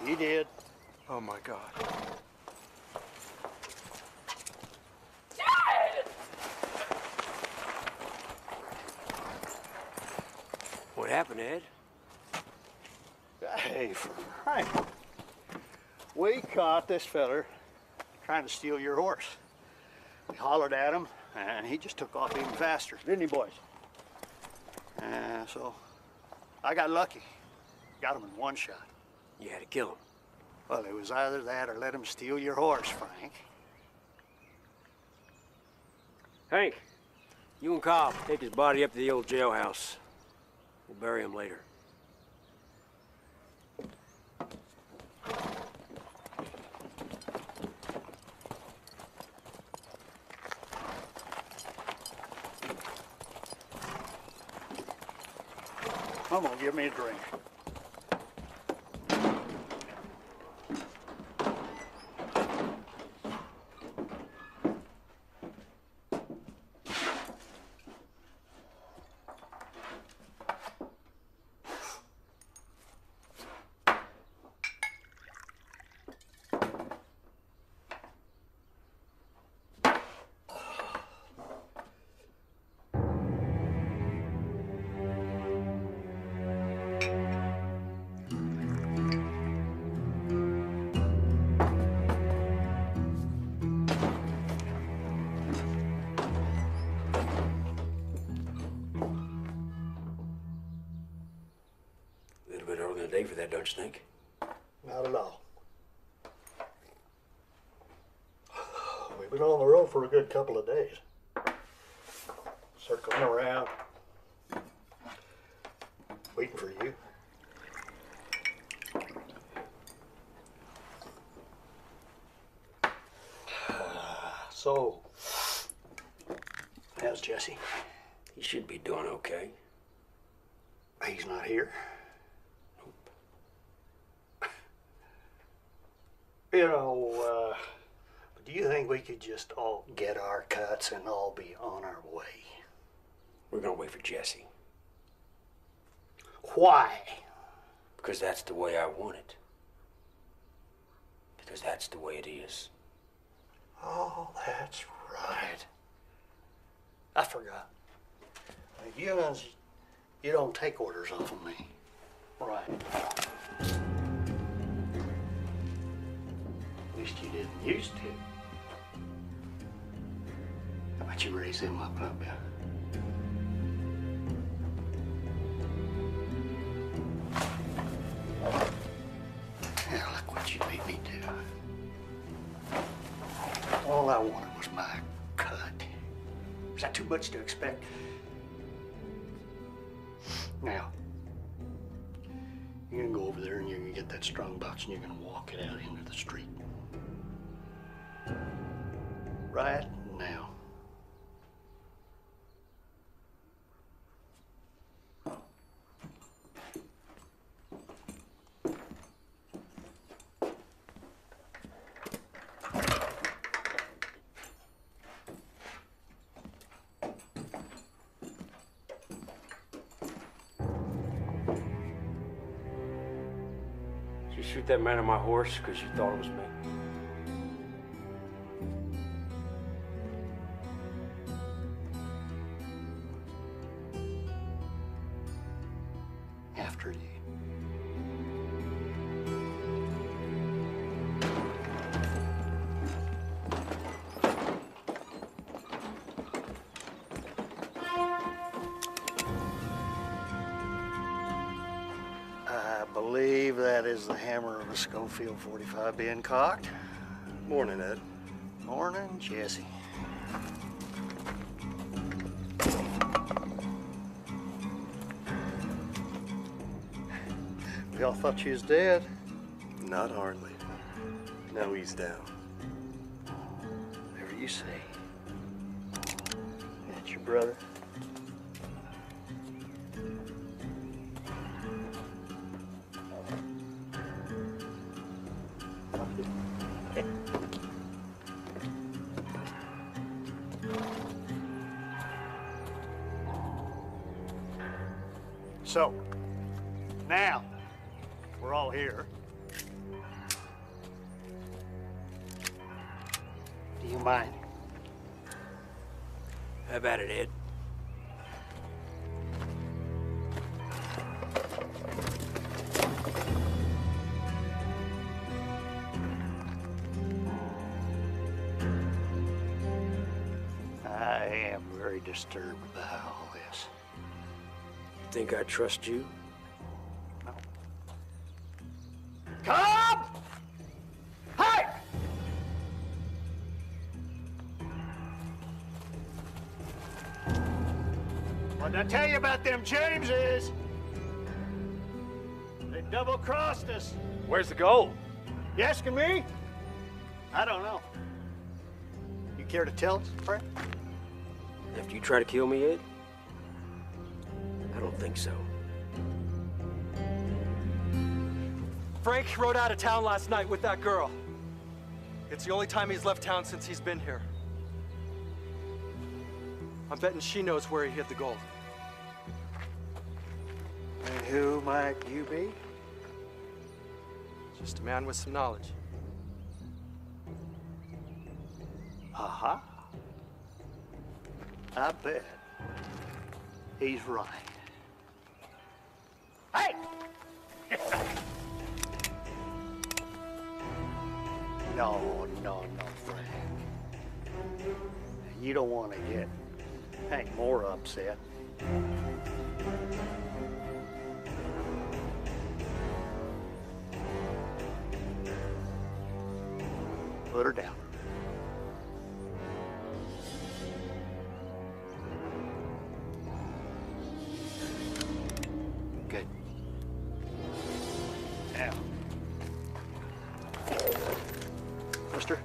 He did. Oh my God. What happened, Ed? Hey, Frank. We caught this feller trying to steal your horse. We hollered at him, and he just took off even faster, didn't he, boys? So I got lucky. Got him in one shot. You had to kill him. Well, it was either that or let him steal your horse, Frank. Hank, you and Cobb take his body up to the old jailhouse. We'll bury him later. Come on, give me a drink. Day for that, don't you think? Not at all. We've been on the road for a good couple of days. Circling around, waiting for you. So, how's Jesse? He should be doing okay. He's not here? You know, do you think we could just all get our cuts and all be on our way? We're gonna wait for Jesse. Why? Because that's the way I want it. Because that's the way it is. Oh, that's right. I forgot. You don't take orders off of me. Right. At least you didn't used to. How about you raise him up, huh, Bill? Yeah, look what you made me do. All I wanted was my cut. Is that too much to expect? Now, you're gonna go over there and you're gonna get that strong box and you're gonna walk it out into the street. Right now. Did you shoot that man on my horse because you thought it was me? After you. I believe that is the hammer of a Schofield 45 being cocked. Morning, Ed. Morning, Jesse. We all thought you was dead. Not hardly. Now he's down. Whatever you say. That's your brother. So, Now, we're all here. Do you mind? How about it, Ed? I am very disturbed by all this. Think I trust you? Come! Hey! What I tell you about them Jameses? They double-crossed us. Where's the gold? You asking me? I don't know. You care to tell us, Frank? After you try to kill me, Ed? I don't think so. Frank rode out of town last night with that girl. It's the only time he's left town since he's been here. I'm betting she knows where he hid the gold. And who might you be? Just a man with some knowledge. Aha. I bet he's right. Hey! No, Frank. You don't want to get Hank more upset. Put her down. Good. Now, mister.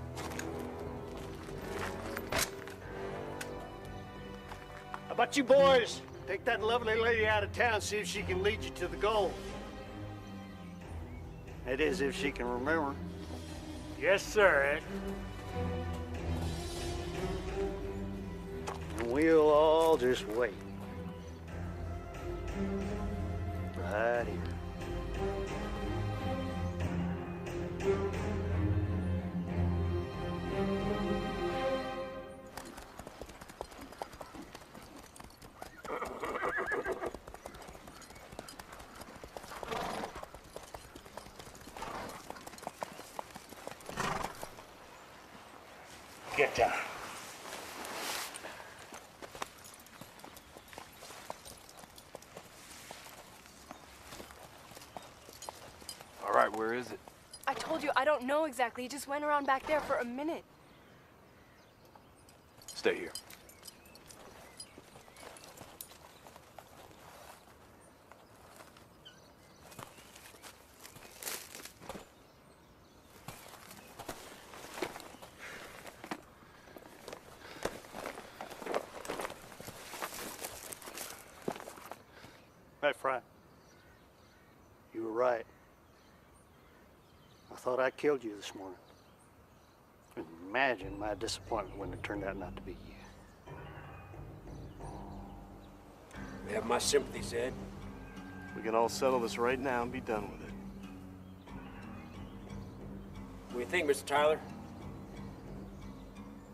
How about you boys? Take that lovely lady out of town, see if she can lead you to the goal. That is, if she can remember. Yes, sir, Ed. And we'll all just wait. Right here. Get down. All right, where is it? I told you I don't know exactly. He just went around back there for a minute. Stay here. Hey, Frank. You were right. I thought I killed you this morning. Imagine my disappointment when it turned out not to be you. You have my sympathies, Ed. We can all settle this right now and be done with it. What do you think, Mr. Tyler?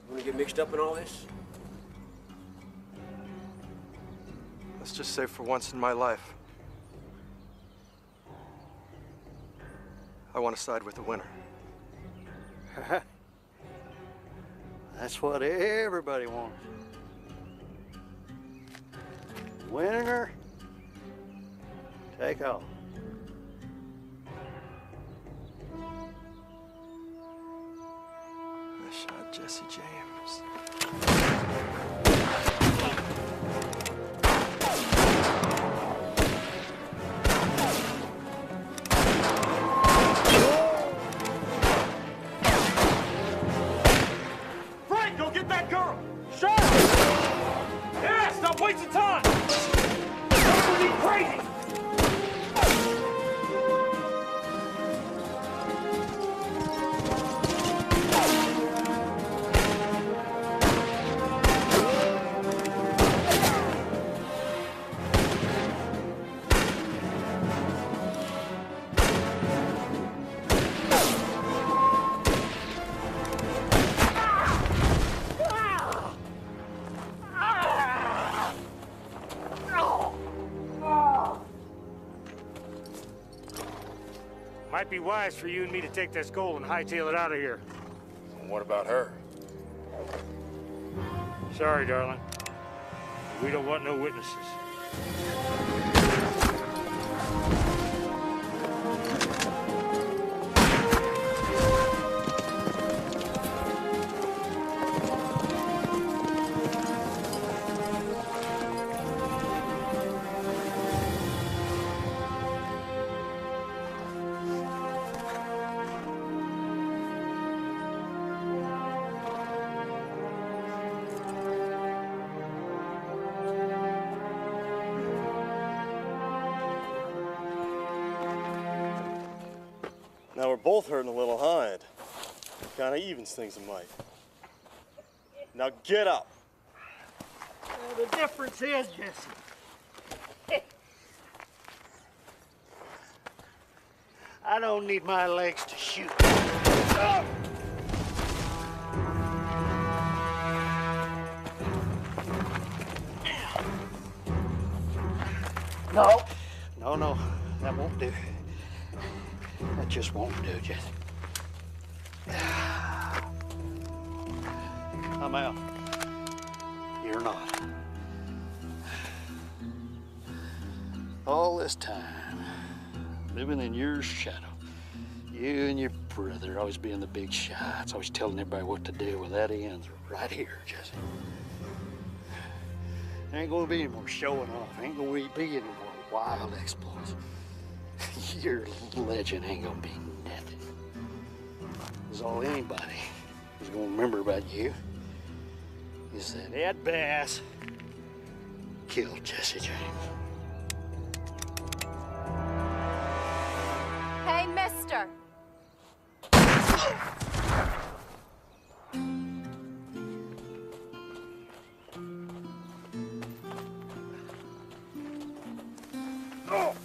You want to get mixed up in all this? Let's just say for once in my life, I want to side with the winner. That's what everybody wants. Winner, take all. I shot Jesse James. Frank, go get that girl! Sure! Yeah, stop wasting time! Don't be crazy! Might be wise for you and me to take this gold and hightail it out of here. And what about her? Sorry, darling. We don't want no witnesses. Now we're both hurting a little, huh, Ed? Kinda evens things a mite. Now get up. Well, the difference is, Jesse, I don't need my legs to shoot. No, no, that won't do. That just won't do, Jesse. I'm out. You're not. All this time, living in your shadow. You and your brother always being the big shots, always telling everybody what to do. Well, that ends right here, Jesse. There ain't gonna be any more showing off. Ain't gonna be any more wild exploits. Your legend ain't gonna be nothing. Because all anybody is gonna remember about you is that Ed Bass killed Jesse James. Hey, mister. Oh!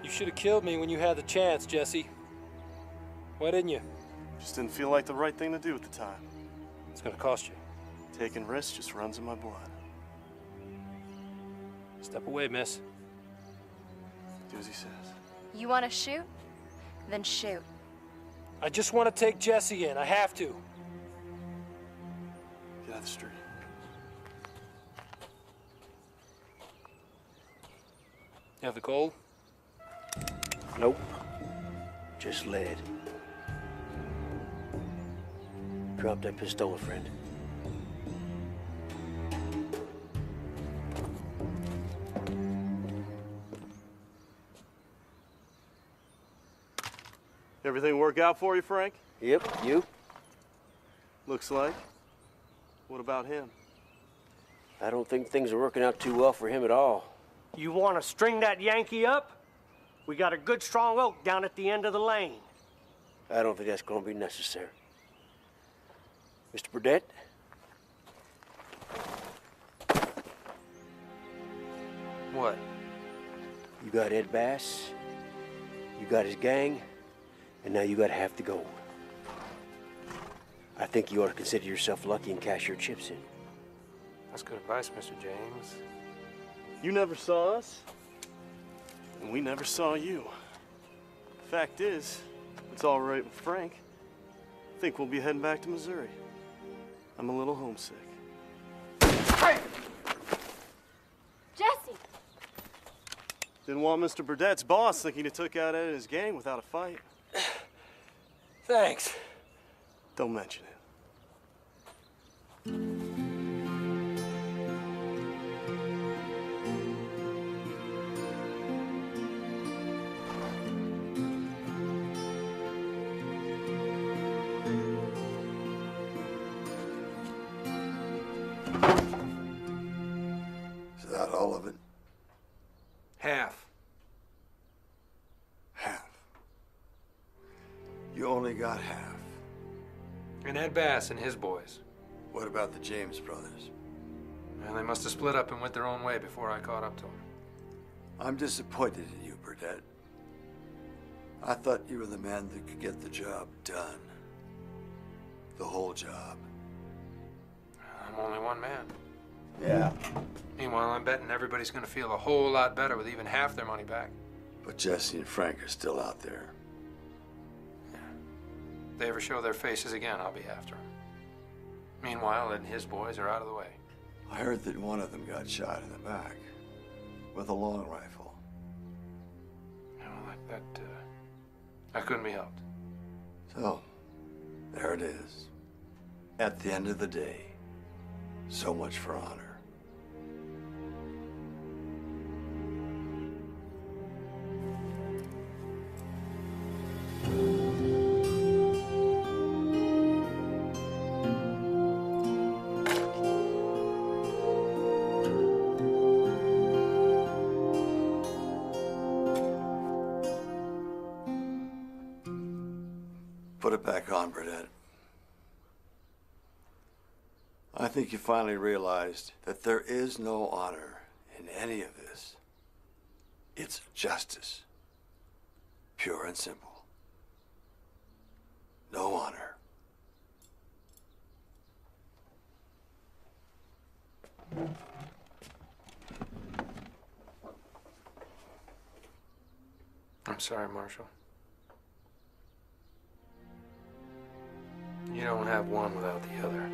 You should have killed me when you had the chance, Jesse. Why didn't you? Just didn't feel like the right thing to do at the time. It's gonna cost you. Taking risks just runs in my blood. Step away, miss. Do as he says. You want to shoot? Then shoot. I just want to take Jesse in. I have to. Get out of the street. You have the gold? Nope. Just lead. Drop that pistola, friend. Everything work out for you, Frank? Yep, you? Looks like. What about him? I don't think things are working out too well for him at all. You want to string that Yankee up? We got a good strong oak down at the end of the lane. I don't think that's going to be necessary. Mr. Burdett? What? You got Ed Bass, you got his gang, and now you got half the gold. I think you ought to consider yourself lucky and cash your chips in. That's good advice, Mr. James. You never saw us, and we never saw you. Fact is, it's all right with Frank. I think we'll be heading back to Missouri. I'm a little homesick. Jesse! Didn't want Mr. Burdett's boss thinking he took out Ed and his gang without a fight. Thanks. Don't mention it. Is that all of it? Half. Half. You only got half. And Ed Bass and his boys. What about the James brothers? Well, they must have split up and went their own way before I caught up to them. I'm disappointed in you, Burdett. I thought you were the man that could get the job done. The whole job. I'm only one man. Yeah. Meanwhile, I'm betting everybody's gonna feel a whole lot better with even half their money back. But Jesse and Frank are still out there. If they ever show their faces again, I'll be after them. Meanwhile, Ed and his boys are out of the way. I heard that one of them got shot in the back with a long rifle. You know, that couldn't be helped. So, there it is. At the end of the day, so much for honor. Put it back on, Burnett. I think you finally realized that there is no honor in any of this. It's justice. Pure and simple. No honor. I'm sorry, Marshal. You don't have one without the other.